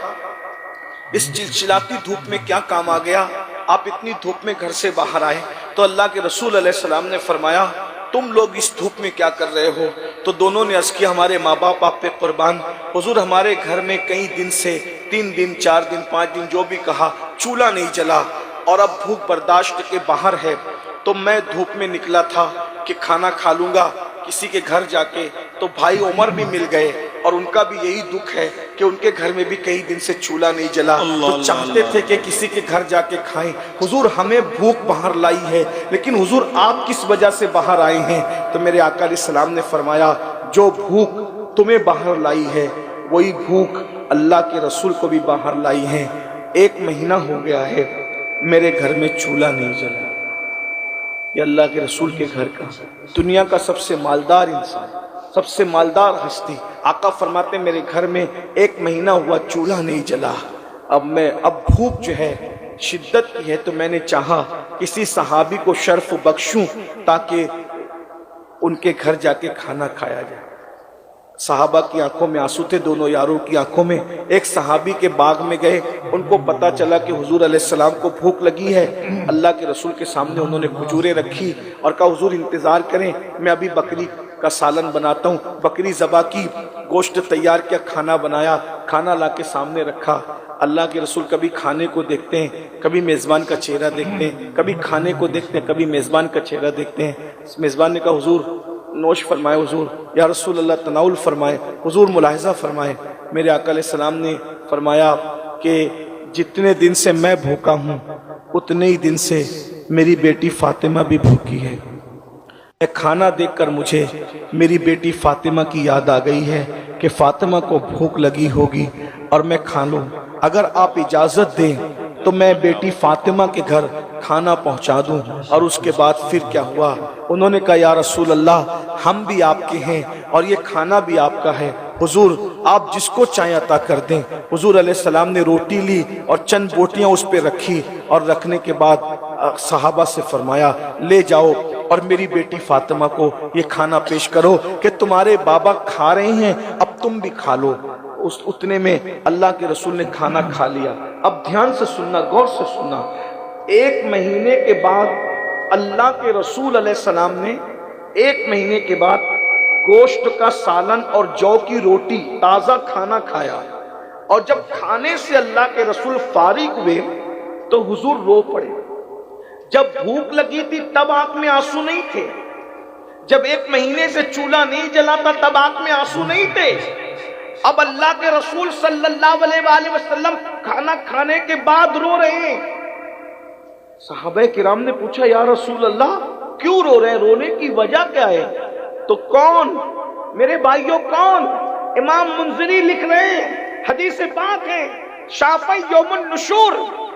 اس چلچلاتی دھوپ میں کیا کام آ گیا، آپ اتنی دھوپ میں گھر سے باہر آئے. تو اللہ کے رسول علیہ السلام نے فرمایا تم لوگ اس دھوپ میں کیا کر رہے ہو؟ تو دونوں نے عرض کیا ہمارے ماں باپ آپ پہ قربان، حضور ہمارے گھر میں کئی دن سے 3 دن 4 دن 5 دن جو بھی کہا چولہا نہیں جلا اور اب بھوک برداشت کے باہر ہے. تو میں دھوپ میں نکلا تھا کہ کھانا کھا لوں گا کسی کے گھر جا کے. تو بھائی عمر بھی مل گئے اور ان کا بھی یہی دکھ ہے کہ ان کے گھر میں بھی کئی دن سے چولہا نہیں جلا. تو چاہتے تھے کہ کسی کے گھر جا کے کھائیں. حضور ہمیں بھوک باہر لائی ہے لیکن حضور آپ کس وجہ سے باہر آئے ہیں؟ تو میرے آقا علیہ السلام نے فرمایا جو بھوک تمہیں باہر لائی ہے وہی بھوک اللہ کے رسول کو بھی باہر لائی ہیں۔ 1 مہینہ ہو گیا ہے میرے گھر میں چولہا نہیں جلا۔ یہ اللہ کے رسول کے گھر کا، دنیا کا سب سے مالدار انسان، سب سے مالدار ہستی، آقا فرماتے میرے گھر میں 1 مہینہ ہوا چولہا نہیں جلا۔ اب بھوک جو ہے شدت کی ہے، تو میں نے چاہا کسی صحابی کو شرف بخشوں تاکہ ان کے گھر جا کے کھانا کھایا جائے۔ صحابہ کی آنکھوں میں آنسو تھے، دونوں یاروں کی آنکھوں میں۔ ایک صحابی کے باغ میں گئے، ان کو پتا چلا کہ حضور علیہ السلام کو بھوک لگی ہے۔ اللہ کے رسول کے سامنے انہوں نے کھجوریں رکھی اور کہا حضور انتظار کریں، میں ابھی بکری کا سالن بناتا ہوں۔ بکری ذبح کی، گوشت تیار کیا، کھانا بنایا، کھانا لا کے سامنے رکھا۔ اللہ کے رسول کبھی کھانے کو دیکھتے ہیں، کبھی میزبان کا چہرہ دیکھتے ہیں، کبھی کھانے کو دیکھتے ہیں، کبھی میزبان کا چہرہ دیکھتے ہیں۔ میزبان نے کہا حضور نوش فرمائے، حضور یا رسول اللہ تناول فرمائے، حضور ملاحظہ فرمائے۔ میرے آقا علیہ السلام نے فرمایا کہ جتنے دن سے میں بھوکا ہوں اتنے ہی دن سے میری بیٹی فاطمہ بھی بھوکی ہے۔ کھانا دیکھ کر مجھے میری بیٹی فاطمہ کی یاد آ گئی ہے کہ فاطمہ کو بھوک لگی ہوگی اور میں کھا لوں۔ اگر آپ اجازت دیں تو میں بیٹی فاطمہ کے گھر کھانا پہنچا دوں۔ اور اس کے بعد پھر کیا ہوا، انہوں نے کہا یا رسول اللہ ہم بھی آپ کے ہیں اور یہ کھانا بھی آپ کا ہے، حضور آپ جس کو چاہیں عطا کر دیں۔ حضور علیہ السلام نے روٹی لی اور چند بوٹیاں اس پہ رکھی، اور رکھنے کے بعد صحابہ سے فرمایا لے جاؤ اور میری بیٹی فاطمہ کو یہ کھانا پیش کرو کہ تمہارے بابا کھا رہے ہیں، اب تم بھی کھا لو۔ اس اتنے میں اللہ کے رسول نے کھانا کھا لیا۔ اب دھیان سے سننا، غور سے سننا، 1 مہینے کے بعد اللہ کے رسول علیہ السلام نے 1 مہینے کے بعد گوشت کا سالن اور جو کی روٹی تازہ کھانا کھایا، اور جب کھانے سے اللہ کے رسول فارغ ہوئے تو حضور رو پڑے۔ جب بھوک لگی تھی تب آنکھ میں آنسو نہیں تھے، جب 1 مہینے سے چولہا نہیں جلا تھا تب آنکھ میں آنسو نہیں تھے۔ اب اللہ کے رسول صلی اللہ علیہ وآلہ وسلم کھانا کھانے کے بعد رو رہے ہیں۔ صحابہ کرام نے پوچھا یا رسول اللہ کیوں رو رہے ہیں، رونے کی وجہ کیا ہے؟ تو کون میرے بھائیوں، کون؟ امام منذری لکھ رہے ہیں، حدیث پاک ہے، شافعی یوم النشور،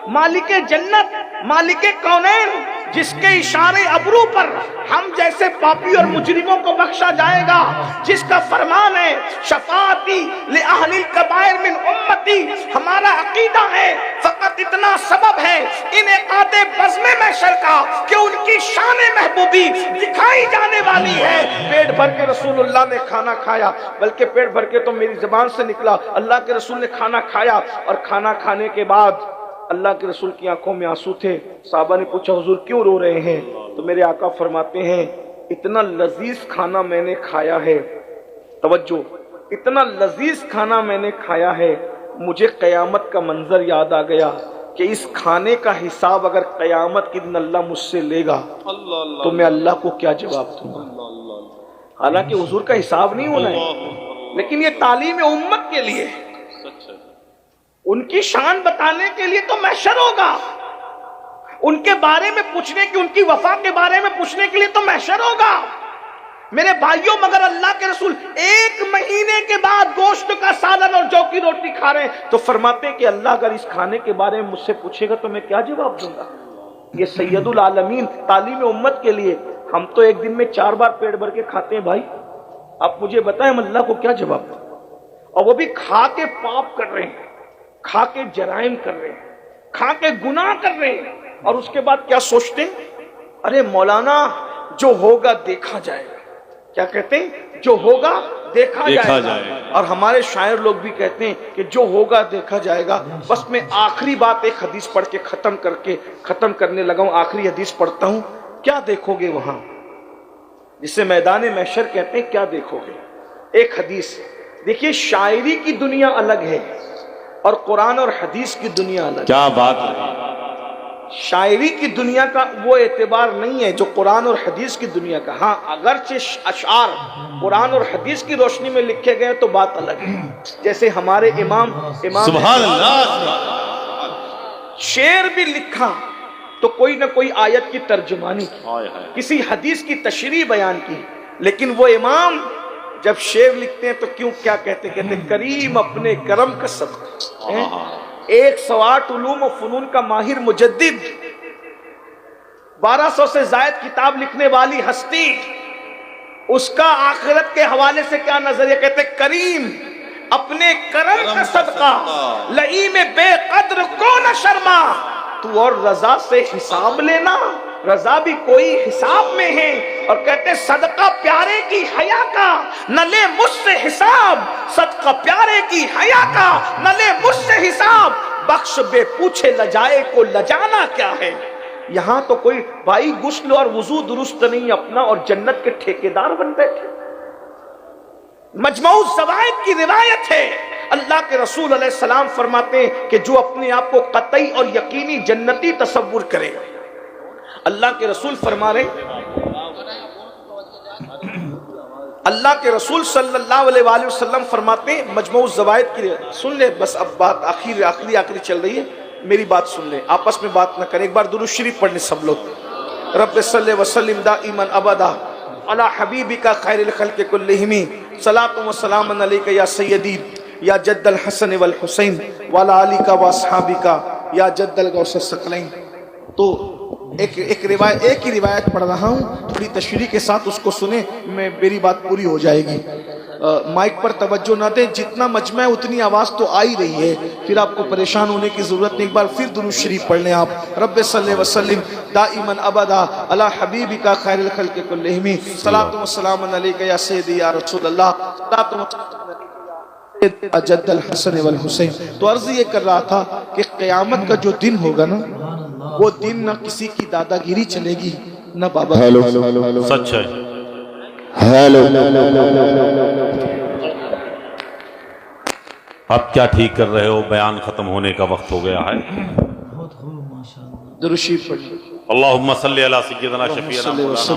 مالک جنت، مالک کونین، جس کے اشارے ابرو پر ہم جیسے پاپی اور مجرموں کو بخشا جائے گا، جس کا فرمان ہے شفاعتی لأہل الکبائر من امتی، ہمارا عقیدہ ہے فقط اتنا سبب ہے انعقاد بزم محشر کا کہ ان کی شان محبوبی دکھائی جانے والی ہے۔ پیٹ بھر کے رسول اللہ نے کھانا کھایا، بلکہ پیٹ بھر کے تو میری زبان سے نکلا، اللہ کے رسول نے کھانا کھایا، اور کھانا کھانے کے بعد اللہ کے رسول کی آنکھوں میں آنسو تھے۔ صحابہ نے پوچھا حضور کیوں رو رہے ہیں؟ تو میرے آقا فرماتے ہیں اتنا لذیذ کھانا میں نے کھایا ہے، توجہ، اتنا لذیذ کھانا میں نے کھایا ہے، مجھے قیامت کا منظر یاد آ گیا کہ اس کھانے کا حساب اگر قیامت کے دن اللہ مجھ سے لے گا تو میں اللہ کو کیا جواب دوں گا۔ حالانکہ حضور کا حساب نہیں ہونا ہے، لیکن یہ تعلیم امت کے لیے، ان کی شان بتانے کے لیے تو محشر ہوگا، ان کے بارے میں پوچھنے کی، ان کی وفا کے بارے میں پوچھنے کے لیے تو محشر ہوگا۔ میرے بھائیوں مگر اللہ کے رسول 1 مہینے کے بعد گوشت کا سالن اور جو کی روٹی کھا رہے ہیں، تو فرماتے ہیں کہ اللہ اگر اس کھانے کے بارے میں مجھ سے پوچھے گا تو میں کیا جواب دوں گا۔ یہ سید العالمین تعلیم امت کے لیے، ہم تو ایک دن میں 4 بار پیٹ بھر کے کھاتے ہیں بھائی، آپ مجھے بتائیں ہم اللہ کو کیا جواب دیں؟ اور وہ بھی کھا کے پاپ کر رہے ہیں، کھا کے جرائم کر رہے ہیں، کھا کے گناہ کر رہے ہیں، اور اس کے بعد کیا سوچتے ہیں؟ ارے مولانا جو ہوگا دیکھا جائے گا۔ کیا کہتے ہیں؟ جو ہوگا دیکھا جائے گا۔ اور ہمارے شاعر لوگ بھی کہتے ہیں کہ جو ہوگا دیکھا جائے گا۔ بس میں آخری بات ایک حدیث پڑھ کے ختم کرنے لگا ہوں، آخری حدیث پڑھتا ہوں۔ کیا دیکھو گے وہاں جسے میدان محشر کہتے ہیں؟ کیا دیکھو گے؟ ایک حدیث دیکھیے، شاعری کی دنیا الگ ہے اور قرآن اور حدیث کی دنیا الگ ہے۔ کیا بات ہے! شاعری کی دنیا کا وہ اعتبار نہیں ہے جو قرآن اور حدیث کی دنیا کا۔ ہاں اگرچہ اشعار قرآن اور حدیث کی روشنی میں لکھے گئے تو بات الگ ہے۔ جیسے ہمارے امام سبحان اللہ، شعر بھی لکھا تو کوئی نہ کوئی آیت کی ترجمانی کی، کسی حدیث کی تشریح بیان کی، لیکن وہ امام جب شعر لکھتے ہیں تو کیوں کیا کہتے ہیں کریم اپنے کرم کا صدقہ. 108 علوم و فنون کا ماہر مجدد، 1200 سے زائد کتاب لکھنے والی ہستی، اس کا آخرت کے حوالے سے کیا نظریہ؟ کہتے کریم اپنے کرم کا صدقہ لئیم بے قدر کو نہ شرما. تو اور رضا سے حساب لینا، رضا بھی کوئی حساب میں ہے. اور کہتے صدقہ پیارے کی حیا کا نہ لے مجھ سے حساب، صدقہ پیارے کی حیا کا نہ لے مجھ سے حساب، بخش بے پوچھے لجائے کو لجانا کیا ہے. یہاں تو کوئی بھائی غسل اور وضو درست نہیں اپنا اور جنت کے ٹھیکیدار بن بیٹھے. مجموع الزوائد کی روایت ہے، اللہ کے رسول علیہ السلام فرماتے ہیں کہ جو اپنے آپ کو قطعی اور یقینی جنتی تصور کرے، اللہ کے رسول فرما رہے، اللہ کے رسول صلی اللہ علیہ وآلہ وسلم فرماتے ہیں، مجموع الزوائد کی سن لے، بس اب بات آخری چل رہی ہے، میری بات سن لیں، آپس میں بات نہ کریں. ایک بار درود شریف پڑھنے سب لوگ. رب صلی وسلم دائما ابدا علی حبیبک خیر الخلق کلہم صلاۃ و سلام علیک یا سیدی یا جد الحسن والحسین وعلی آلک و اصحابک یا جد الغوث الثقلین. تو ایک ہی روایت پڑھ رہا ہوں، تھوڑی تشریح کے ساتھ اس کو سنیں، میری بات پوری ہو جائے گی. مائک پر توجہ نہ دیں، جتنا مجمع ہے اتنی آواز تو آ ہی رہی ہے، پھر آپ کو پریشان ہونے کی ضرورت نہیں. ایک بار پھر درود شریف پڑھ لیں آپ. رب صلی وسلم دائما ابدا علی حبیبک خیر الخلق کلہم صلاۃ و سلام علیک یا سیدی یا رسول اللہ صلاۃ و جد الحسن والحسین. تو عرض یہ کر رہا تھا کہ قیامت کا جو دن ہوگا نا، وہ دن نہ کسی کی دادا گیری چلے گی نہ بابا. سچ ہے. اب کیا ٹھیک کر رہے ہو، بیان ختم ہونے کا وقت ہو گیا ہے. درود شریف پڑھیے. اللہم صلی علی سیدنا شفیعنا مولانا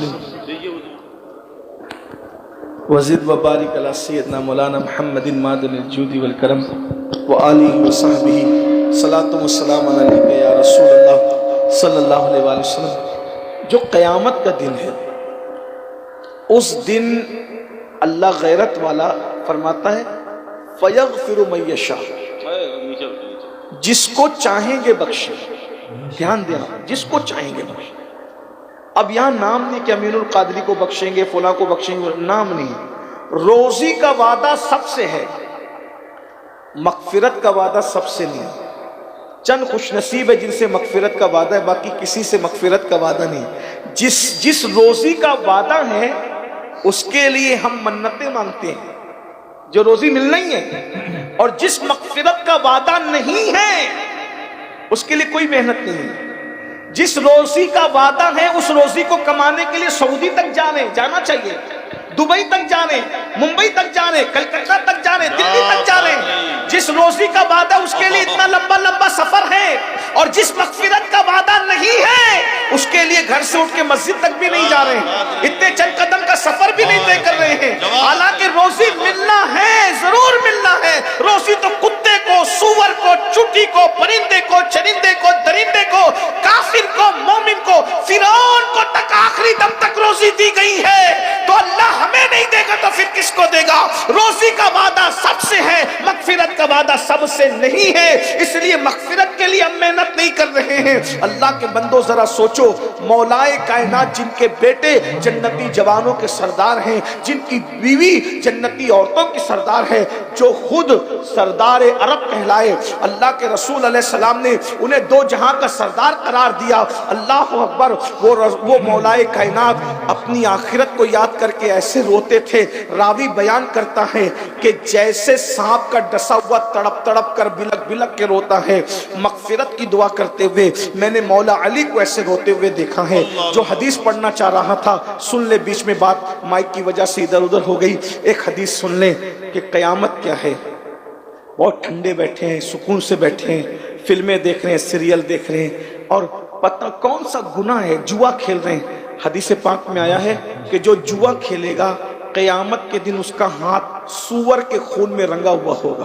وزد و بارک علی سیدنا مولانا محمد معدن الجود والکرم وآلہ وصحبہ صلاۃ و سلام علیک یا رسول اللہ صلی اللہ علیہ وآلہ وسلم. جو قیامت کا دن ہے، اس دن اللہ غیرت والا فرماتا ہے فَيَغْفِرُ مَن يَشَاءُ، جس کو چاہیں گے بخشیں. دھیان دینا، جس کو چاہیں گے بخشیں. اب یہاں نام نہیں کہ امین القادری کو بخشیں گے، فلاں کو بخشیں گے، نام نہیں. روزی کا وعدہ سب سے ہے، مغفرت کا وعدہ سب سے نہیں. چند خوش نصیب ہے جن سے مغفرت کا وعدہ ہے، باقی کسی سے مغفرت کا وعدہ نہیں. جس روزی کا وعدہ ہے اس کے لیے ہم منتیں مانگتے ہیں، جو روزی ملنا ہی ہے. اور جس مغفرت کا وعدہ نہیں ہے اس کے لیے کوئی محنت نہیں ہے. جس روزی کا وعدہ ہے اس روزی کو کمانے کے لیے سعودی تک جانا چاہیے، دبئی تک جانے، ممبئی تک جانے، کلکتہ تک جانے، دلی تک جانے. جس روزی کا وعدہ اس کے لیے اتنا لمبا سفر ہے. اور جس مغفرت کا وعدہ نہیں ہے اس کے لیے گھر سے اٹھ کے مسجد تک بھی نہیں جا رہے ہیں، اتنے چند قدم کا سفر بھی نہیں طے کر رہے ہیں. حالانکہ روزی ملنا ہے، ضرور ملنا ہے. روزی تو کتے کو، سور کو، چٹی کو، پرندے کو، چرندے کو، درندے کو، کافر کو، مومن کو، فرعون کو تک آخری دم تک روزی دی گئی ہے. تو اللہ ہمیں نہیں دے گا تو پھر کس کو دے گا؟ روزی کا وعدہ سب سے ہے، مغفرت کا وعدہ سب سے نہیں ہے. اس لیے مغفرت کے لیے ہم محنت نہیں کر رہے ہیں. اللہ کے بندو ذرا سوچو، مولائے کائنات جن کے بیٹے جنتی جوانوں کے سردار ہیں، جن کی بیوی جنتی عورتوں کی سردار ہے، جو خود سردار عرب کہلائے، اللہ کے رسول علیہ السلام نے انہیں دو جہاں کا سردار قرار دیا. اللہ اکبر. وہ مولائے کائنات اپنی آخرت کو یاد کر کے ایسے روتے تھے. راوی بیان کرتا ہے کہ جیسے سانپ کا ڈسا ہوا تڑپ تڑپ کر بلک بلک کے روتا ہے، مغفرت کی دعا کرتے ہوئے میں نے مولا علی کو ایسے روتے ہوئے دیکھا ہے. جو حدیث پڑھنا چاہ رہا تھا سن لے، بیچ میں بات مائک کی وجہ سے ادھر ادھر ہو گئی. ایک حدیث سن لیں کہ قیامت کیا ہے. بہت ٹھنڈے بیٹھے ہیں، سکون سے بیٹھے ہیں، فلمیں دیکھ رہے ہیں، سیریل دیکھ رہے ہیں، اور پتہ کون سا گناہ ہے، جوا کھیل رہے ہیں. حدیث پاک میں آیا ہے کہ جو جوا کھیلے گا قیامت کے دن اس کا ہاتھ سور کے خون میں رنگا ہوا ہوگا.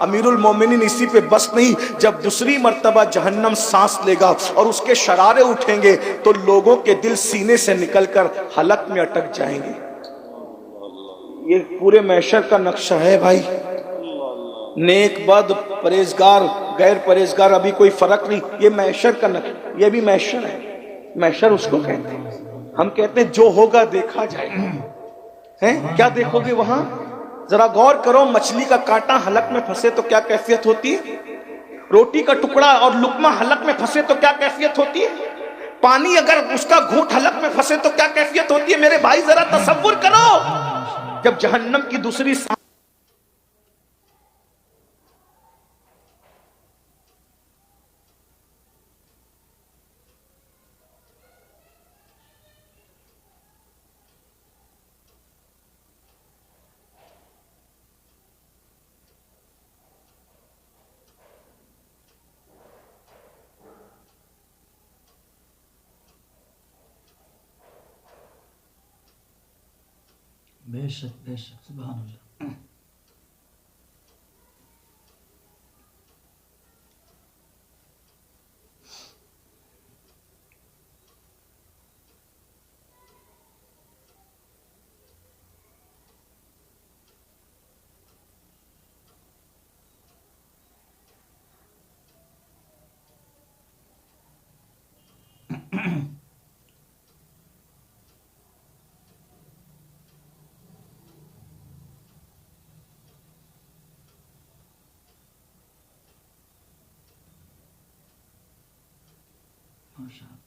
امیر المومنین اسی پہ بس نہیں، جب دوسری مرتبہ جہنم سانس لے گا اور اس کے شرارے اٹھیں گے تو لوگوں کے دل سینے سے نکل کر حلق میں اٹک جائیں گے۔ یہ پورے محشر کا نقشہ ہے بھائی، نیک بد پرہیزگار غیر پرہیزگار ابھی کوئی فرق نہیں، یہ محشر کا نقشہ، یہ بھی محشر ہے، محشر اس کو کہتے ہیں۔ ہم کہتے ہیں جو ہوگا دیکھا جائے گا، کیا دیکھو گے وہاں؟ ذرا غور کرو، مچھلی کا کانٹا حلق میں پھنسے تو کیا کیفیت ہوتی ہے؟ روٹی کا ٹکڑا اور لقمہ حلق میں پھنسے تو کیا کیفیت ہوتی ہے؟ پانی اگر اس کا گھونٹ حلق میں پھنسے تو کیا کیفیت ہوتی ہے؟ میرے بھائی ذرا تصور کرو، جب جہنم کی دوسری بے شک بے شک، سبحان اللہ۔ ماشاء اللہ۔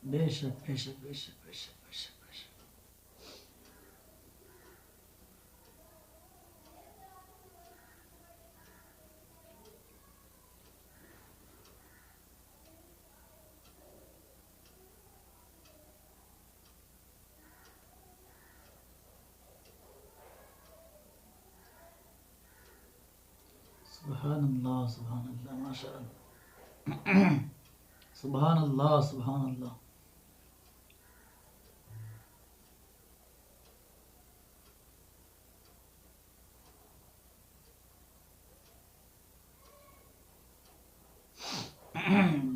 بے شک بے شک بے شک بے شک بے شک بے شک۔ سبحان اللہ سبحان اللہ، ماشاء اللہ، سبحان اللہ سبحان اللہ۔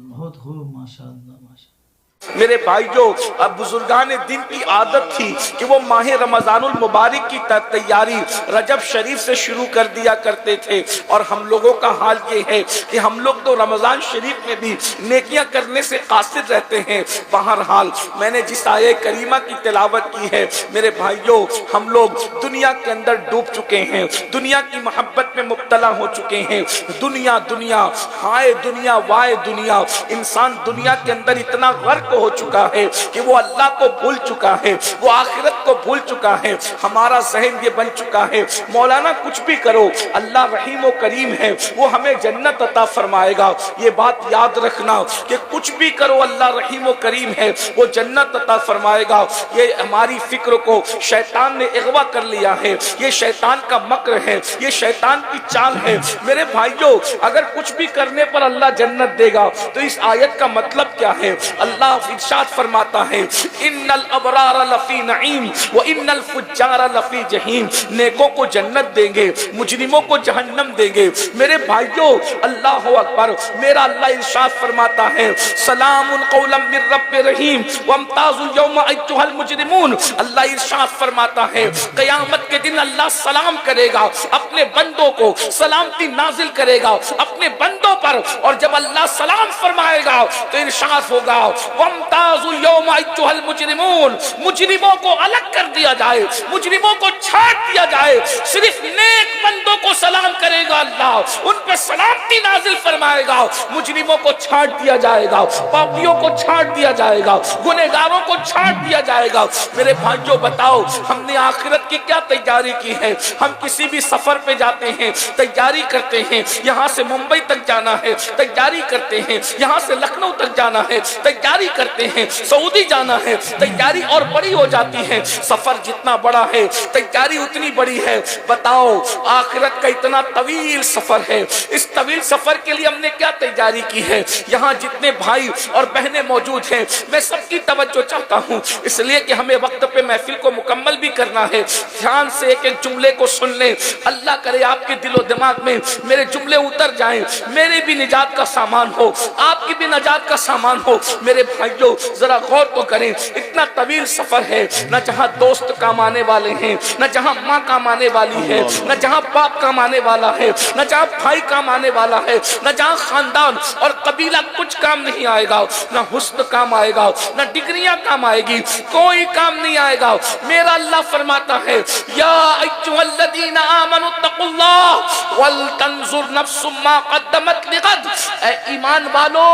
بہت خوب، ماشاء اللہ ماشاء اللہ۔ میرے بھائیو، اب بزرگان دین کی عادت تھی کہ وہ ماہ رمضان المبارک کی تیاری رجب شریف سے شروع کر دیا کرتے تھے، اور ہم لوگوں کا حال یہ ہے کہ ہم لوگ تو رمضان شریف میں بھی نیکیاں کرنے سے قاصر رہتے ہیں۔ بہرحال میں نے جس آیہ کریمہ کی تلاوت کی ہے میرے بھائیو، ہم لوگ دنیا کے اندر ڈوب چکے ہیں، دنیا کی محبت میں مبتلا ہو چکے ہیں۔ دنیا دنیا، ہائے دنیا وائے دنیا، انسان دنیا کے اندر اتنا غرق ہو چکا ہے کہ وہ اللہ کو بھول چکا ہے، وہ آخرت کو بھول چکا ہے۔ ہمارا ذہن یہ بن چکا ہے مولانا کچھ بھی کرو اللہ رحیم و کریم ہے، وہ ہمیں جنت عطا فرمائے گا۔ یہ بات یاد رکھنا کہ کچھ بھی کرو اللہ رحیم و کریم ہے، وہ جنت عطا فرمائے گا۔ یہ ہماری فکر کو شیطان نے اغوا کر لیا ہے، یہ شیطان کا مکر ہے، یہ شیطان کی چال ہے۔ میرے بھائیو، اگر کچھ بھی کرنے پر اللہ جنت دے گا تو اس آیت کا مطلب کیا ہے؟ اللہ ارشاد فرماتا ہے ان الابرار لفی نعیم و ان الفجار لفی جہیم، نیکوں کو جنت دیں گے، مجرموں کو جہنم دیں گے۔ میرے بھائیو اللہ اکبر، میرا اللہ ارشاد فرماتا ہے سلام قولا من رب رحیم وامتازوا اليوم ایھا المجرمون۔ اللہ ارشاد فرماتا ہے قیامت کے دن اللہ سلام کرے گا، اپنے بندوں کو سلامتی نازل کرے گا اپنے بندوں پر، اور جب اللہ سلام فرمائے گا تو ارشاد ہوگا وامتازوا اليوم ایھا المجرمون، مجرموں کو الگ کر دیا جائے، مجرموں کو چھاٹ دیا جائے، صرف نیک بندوں کو سلام کرے گا اللہ، ان پہ سلامتی نازل فرمائے گا، مجرموں کو چھاٹ دیا جائے گا، پاپیوں کو چھاٹ دیا جائے گا، گنہگاروں کو چھاٹ دیا جائے گا۔ میرے بھائیو بتاؤ ہم نے آخرت کی کیا تیاری کی ہے؟ ہم کسی بھی سفر پہ جاتے ہیں تیاری کرتے ہیں، یہاں سے ممبئی تک جانا ہے تیاری کرتے ہیں، یہاں یہاں سے لکھنؤ تک جانا ہے، تیاری کرتے ہیں، سعودی جانا ہے، تیاری اور بڑی ہو جاتی ہے، سفر جتنا بڑا ہے تیاری اتنی بڑی ہے۔ بتاؤ آخرت کا اتنا طویل سفر ہے، اس طویل سفر کے لیے ہم نے کیا تیاری کی ہے؟ یہاں جتنے بھائی اور بہنیں موجود ہیں میں سب کی توجہ چاہتا ہوں، اس لیے کہ ہمیں وقت پہ محفل کو مکمل بھی کرنا ہے۔ دھیان سے ایک ایک جملے کو سن لیں، اللہ کرے آپ کے دل و دماغ میں میرے جملے اتر جائیں، میرے بھی نجات کا سامان ہو، آپ کی بھی نجات کا سامان ہو۔ میرے بھائیوں ذرا غور تو کریں، اتنا طویل سفر ہے، نہ جہاں دوست کام آنے والے ہیں، نہ جہاں ماں کام آنے والی ہے، نہ جہاں باپ کام آنے والا ہے، نہ جہاں بھائی کام آنے والا ہے، نہ جہاں خاندان اور قبیلہ کچھ کام نہیں آئے گا، نہ حسن کام آئے گا، نہ ڈگریاں کام آئے گی، کوئی کام نہیں آئے گا۔ میرا اللہ فرماتا ہے یا ایھا الذین آمنوا اتقوا اللہ ولتنظر نفس ما قدمت لغد، اے ایمان والو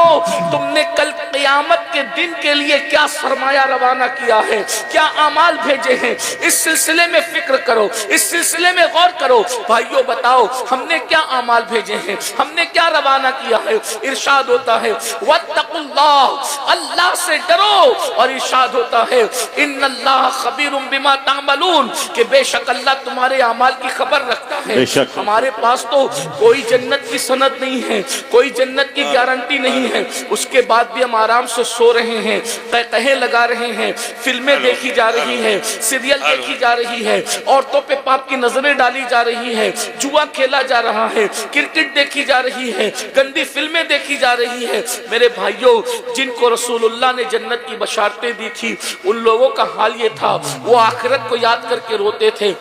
تم نے کل قیامت کے دن کے لیے کیا سرمایہ روانہ کیا ہے، کیا اعمال بھیجے ہیں، اس سلسلے میں فکر کرو، اس سلسلے میں غور کرو۔ بھائیو بتاؤ ہم نے کیا اعمال بھیجے ہیں، ہم نے کیا روانہ کیا ہے؟ ارشاد ہوتا ہے واتقوا اللہ، اللہ سے ڈرو، اور ارشاد ہوتا ہے ان اللہ خبیر بما تعملون، کہ بے شک اللہ تمہارے اعمال کی خبر رکھتا ہے۔ ہمارے پاس تو کوئی جنت کی سند نہیں ہے، کوئی جنت کی گارنٹی نہیں ہے، اس کے بعد بھی ہم آرام سے سو رہے ہیں، قہقہے لگا رہے ہیں، فلمیں دیکھی جا رہی ہیں، سیریل دیکھی جا رہی ہے، عورتوں پہ پاپ کی نظریں ڈالی جا رہی ہے، جوا کھیلا جا رہا ہے، کرکٹ دیکھی جا رہی ہے، گندی فلمیں دیکھی جا رہی ہے۔ میرے بھائیوں جن کو رسول اللہ نے جنت کی بشارتیں دی تھی ان لوگوں کا حال یہ تھا، وہ آخرت کو یاد کر کے روتے تھے۔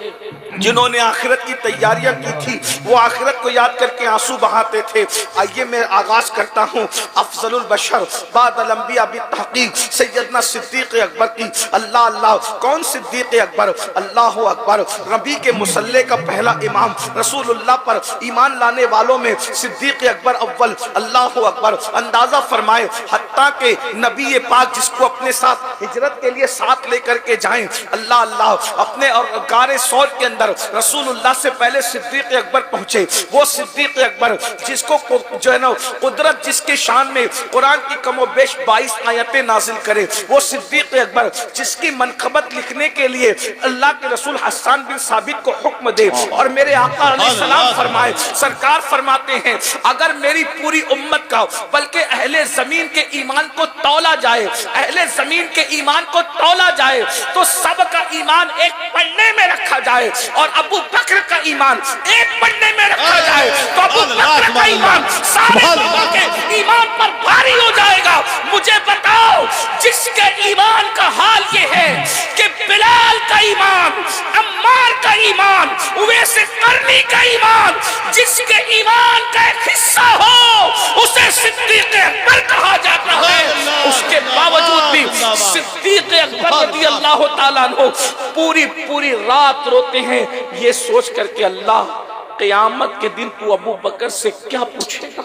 جنہوں نے آخرت کی تیاریاں کی تھی وہ آخرت کو یاد کر کے آنسو بہاتے تھے۔ آئیے میں آغاز کرتا ہوں افضل البشر بعد الانبیاء بالتحقیق سیدنا صدیق اکبر کی۔ اللہ اللہ، کون صدیق اکبر؟ اللہ اکبر، نبی کے مصلی کا پہلا امام، رسول اللہ پر ایمان لانے والوں میں صدیق اکبر اول۔ اللہ اکبر، اندازہ فرمائے حتیٰ کہ نبی پاک جس کو اپنے ساتھ ہجرت کے لیے ساتھ لے کر کے جائیں، اللہ اللہ، اپنے اور غار ثور کے اندر رسول اللہ سے پہلے صدیق اکبر پہنچے۔ وہ صدیق اکبر جس کو جو ہے نا قدرت جس کے شان میں قرآن کی کم و بیش 22 آیتیں نازل کرے، وہ صدیق اکبر جس کی منقبت لکھنے کے لیے اللہ کے رسول حسان بن ثابت کو حکم دے، اور میرے آقا علیہ السلام فرمائے، سرکار فرماتے ہیں اگر میری پوری امت کا بلکہ اہل زمین کے ایمان کو تولا جائے، اہل زمین کے ایمان کو تولا جائے تو سب کا ایمان ایک پڑنے میں رکھا جائے، اور ابو بکر کا ایمان ایک پڑنے میں رکھا جائے تو ابو بکر کا ایمان سارے لوگوں کے ایمان پر بھاری ہو جائے گا۔ مجھے بتاؤ جس کے ایمان کا حال یہ ہے کہ بلال کا ایمان، عمار کا ایمان، اویس قرنی کا ایمان، جس کے ایمان کا ایک حصہ ہو اسے صدیق اکبر کہا جاتا ہے، اس کے باوجود بھی صدیق اکبر رضی اللہ تعالیٰ عنہ پوری رات روتے ہیں یہ سوچ کر کے اللہ قیامت کے دن تو ابو بکر سے کیا پوچھے گا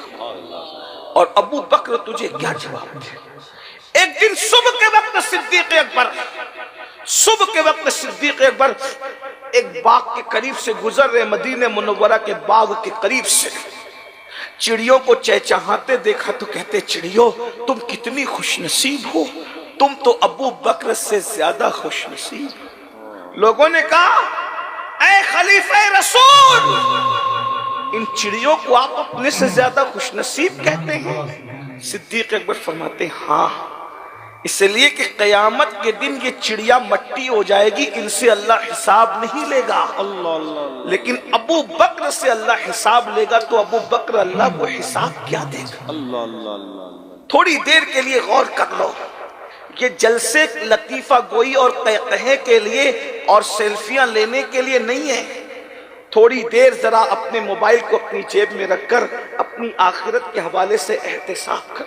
اور ابو بکر تجھے کیا جواب دے۔ ایک دن صبح کے وقت صدیق اکبر ایک باغ کے قریب سے گزر رہے، مدینہ منورہ کے باغ کے قریب سے چڑیوں کو چہچہاتے دیکھا تو کہتے چڑیوں تم کتنی خوش نصیب ہو، تم تو ابو بکر سے زیادہ خوش نصیب۔ لوگوں نے کہا اے خلیفہ رسول، ان چڑیوں کو آپ اپنے سے زیادہ خوش نصیب کہتے ہیں؟ صدیق اکبر فرماتے ہیں ہاں، اس لیے کہ قیامت کے دن یہ چڑیا مٹی ہو جائے گی، ان سے اللہ حساب نہیں لے گا، لیکن ابو بکر سے اللہ حساب لے گا، تو ابو بکر اللہ کو حساب کیا دے گا؟ تھوڑی دیر کے لیے غور کر لو، یہ جلسے لطیفہ گوئی اور قہقہے کے لیے اور سیلفیاں لینے کے لیے نہیں ہے۔ تھوڑی دیر ذرا اپنے موبائل کو اپنی جیب میں رکھ کر اپنی آخرت کے حوالے سے احتساب کر۔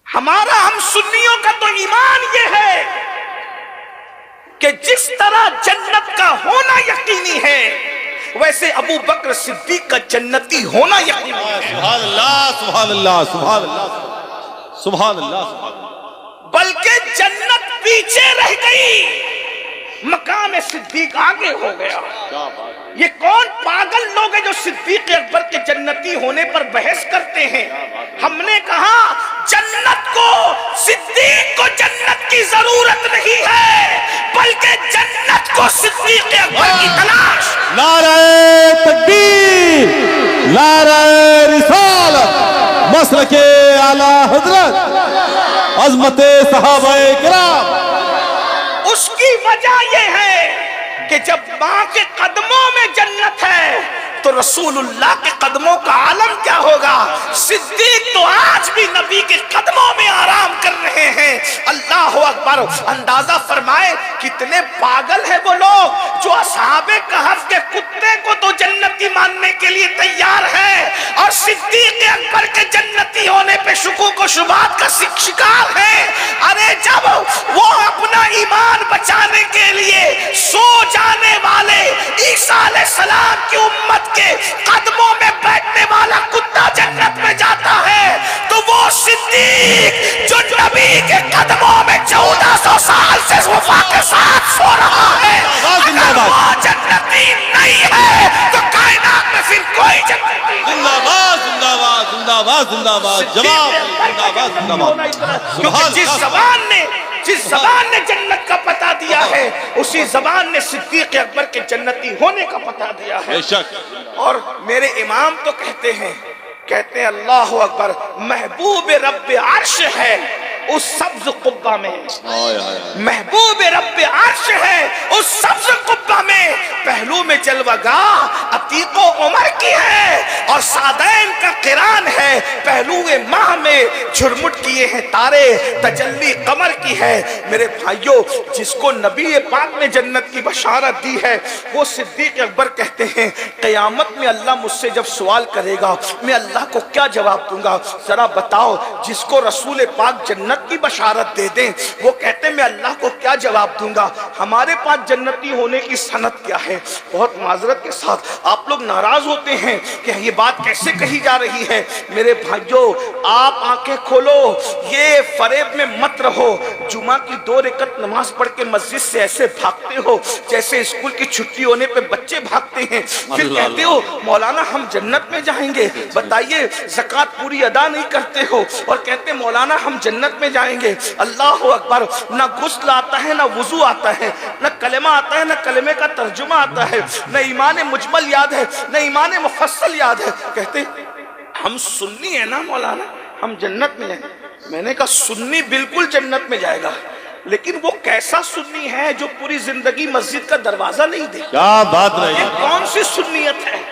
ہمارا ہم سنیوں کا تو ایمان یہ ہے کہ جس طرح جنت کا ہونا یقینی ہے ویسے ابو بکر صدیق کا جنتی ہونا یقینی ہے۔ سبحان اللہ سبحان اللہ سبحان اللہ سبحان اللہ، بلکہ جنت پیچھے رہ گئی، مقام صدیق آگے ہو گیا۔ یہ کون پاگل لوگ ہیں جو صدیق اکبر کے جنتی ہونے پر بحث کرتے ہیں؟ ہم نے کہا جنت کو، صدیق کو جنت کی ضرورت نہیں ہے، بلکہ جنت کو صدیق اکبر کی تلاش۔ نعرہ تکبیر، نعرہ رسالت، مسلک اعلی حضرت، عظمت صحابہ کرام۔ اس کی وجہ یہ ہے کہ جب ماں کے قدموں میں جنت ہے تو رسول اللہ کے قدموں کا عالم کیا ہوگا؟ صدیق تو آج بھی نبی کے قدموں میں آرام کر رہے ہیں۔ اللہ اکبر! اندازہ فرمائے کتنے پاگل ہیں وہ لوگ جو اصحاب کہف کے کتے کو تو جنتی ماننے کے لیے تیار ہے اور صدیق اکبر کے جنتی ہونے پہ شکوک و شبہات کا شکار ہے۔ ارے جب وہ اپنا ایمان بچانے کے لیے سو جانے والے عیسیٰ علیہ السلام کی امت کے قدموں میں بیٹھنے والا کتا جنت میں جاتا ہے تو وہ صدیق جو نبی کے قدموں میں 1400 سال سے وفا کے ساتھ سو رہا ہے، اگر وہ جنتی نہیں ہے تو کائنات میں پھر کوئی جنتی نہیں۔ زندہ باد، زندہ باد، زندہ باد، زندہ باد، جواب، زندہ باد، زندہ باد۔ کیونکہ جس زبان نے جنت کا پتہ دیا ہے اسی زبان نے صدیق اکبر کے جنتی ہونے کا پتہ دیا ہے۔ بے شک۔ اور میرے امام تو کہتے ہیں اللہ اکبر، محبوب رب عرش ہے اس سبز قبہ میں، محبوب رب عرش ہے اس سبز قبہ میں، پہلو میں جلوہ گاہ عتیق و عمر کی ہے اور سعدین کا قران ہے، پہلو ماہ میں جھرمٹ کیے ہیں تارے، تجلی قمر کی ہے۔ میرے بھائیوں، جس کو نبی پاک نے جنت کی بشارت دی ہے وہ صدیق اکبر کہتے ہیں قیامت میں اللہ مجھ سے جب سوال کرے گا میں اللہ کو کیا جواب دوں گا؟ ذرا بتاؤ، جس کو رسول پاک جنت کی بشارت دے دیں وہ کہتے ہیں میں اللہ کو کیا جواب دوں گا؟ ہمارے پاس جنتی ہونے کی سند کیا ہے؟ بہت معذرت کے ساتھ آپ لوگ ناراض ہوتے ہیں کہ یہ بات کیسے کہی جا رہی ہے۔ میرے بھائیوں، آپ آنکھیں کھولو، یہ فریب میں مت رہو۔ جمعہ کی 2 رکعت نماز پڑھ کے مسجد سے ایسے بھاگتے ہو جیسے اسکول کی چھٹی ہونے پہ بچے بھاگتے ہیں، پھر کہتے ہو مولانا ہم جنت میں جائیں گے۔ بتائیے، زکوٰۃ پوری ادا نہیں کرتے ہو اور کہتے مولانا ہم جنت میں جائیں گے۔ اللہ اکبر! نہ غسل آتا ہے، نہ وضو آتا ہے، نہ کلمہ آتا ہے، نہ کلمے کا ترجمہ آتا ہے، نہ ایمان مجمل یاد ہے، نہ ایمان مفصل یاد ہے، کہتے ہم سنی ہیں نا مولانا، ہم جنت میں جائیں گے۔ میں نے کہا سنی بالکل جنت میں جائے گا، لیکن وہ کیسا سنی ہے جو پوری زندگی مسجد کا دروازہ نہیں دے؟ کیا بات رہی؟ یہ کون سی سنیت ہے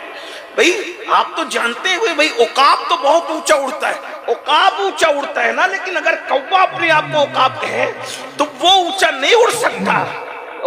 بھئی؟ آپ تو جانتے ہوئے بھئی عقاب تو بہت اونچا اڑتا ہے، عقاب اونچا اڑتا ہے نا، لیکن اگر کوا اپنے آپ کو عقاب کہے تو وہ اونچا نہیں اڑ سکتا۔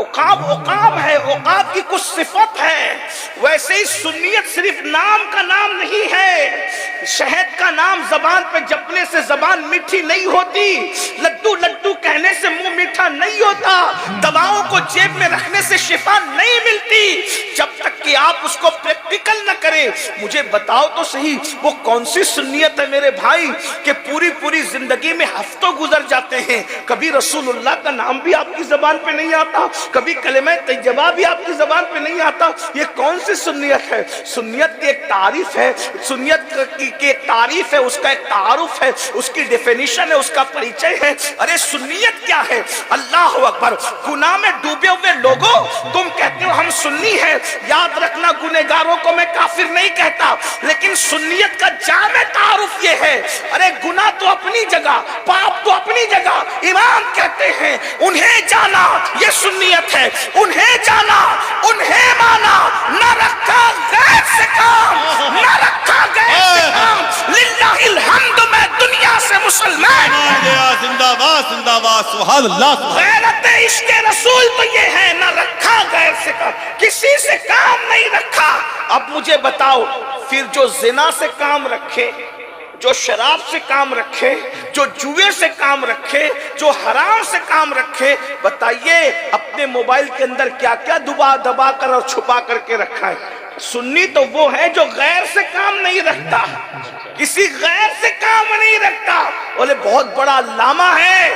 عقاب عقاب ہے، عقاب کی کچھ صفت ہے۔ ویسے ہی سنیت صرف نام کا نام نہیں ہے، شہد کا نام زبان پہ جپنے سے زبان میٹھی نہیں ہوتی، لڈو لڈو کہنے سے منہ میٹھا نہیں ہوتا، دواؤں کو جیب میں رکھنے سے شفا نہیں ملتی جب تک کہ آپ اس کو پریکٹیکل نہ کریں۔ مجھے بتاؤ تو صحیح وہ کون سی سنیت ہے میرے بھائی کہ پوری زندگی میں ہفتوں گزر جاتے ہیں، کبھی رسول اللہ کا نام بھی آپ کی زبان پہ نہیں آتا، کبھی کلمہ طیبہ بھی آپ کی زبان پہ نہیں آتا۔ یہ کون سی سنیت ہے؟ سنیت کی ایک تعریف ہے، سنیت کی ایک تعریف ہے، اس کا ایک تعارف ہے، اس کی ڈیفینیشن ہے، اس کا پریچے ہے۔ ارے سنیت کیا ہے؟ اللہ اکبر! گناہ میں ڈوبے ہوئے لوگوں، تم کہتے ہو ہم سنی ہیں، یاد رکھنا گنہگاروں کو میں کافر نہیں کہتا، لیکن سنیت کا جامع تعارف یہ ہے۔ ارے گناہ تو اپنی جگہ، پاپ تو اپنی جگہ، امام کہتے ہیں انہیں جانا یہ سنیت ہے، انہیں جانا انہیں مانا، نہ رکھا غیر سے کام، نہ رکھا غیر سے کام۔ للہ الحمد میں دنیا سے مسلمان زندہ باد، زندہ باد، سبحان اللہ۔ غیرت عشق رسول تو یہ ہے، نہ رکھا غیر سے کام، کسی سے کام نہیں رکھا۔ اب مجھے بتاؤ، پھر جو زنا سے کام رکھے، جو شراب سے کام رکھے، جو جوئے سے کام رکھے، جو حرام سے کام رکھے، بتائیے اپنے موبائل کے اندر کیا کیا دبا دبا کر اور چھپا کر کے رکھا ہے۔ سنی تو وہ ہے جو غیر سے کام نہیں رکھتا، کسی غیر سے کام نہیں رکھتا۔ بولے بہت بڑا علامہ ہے،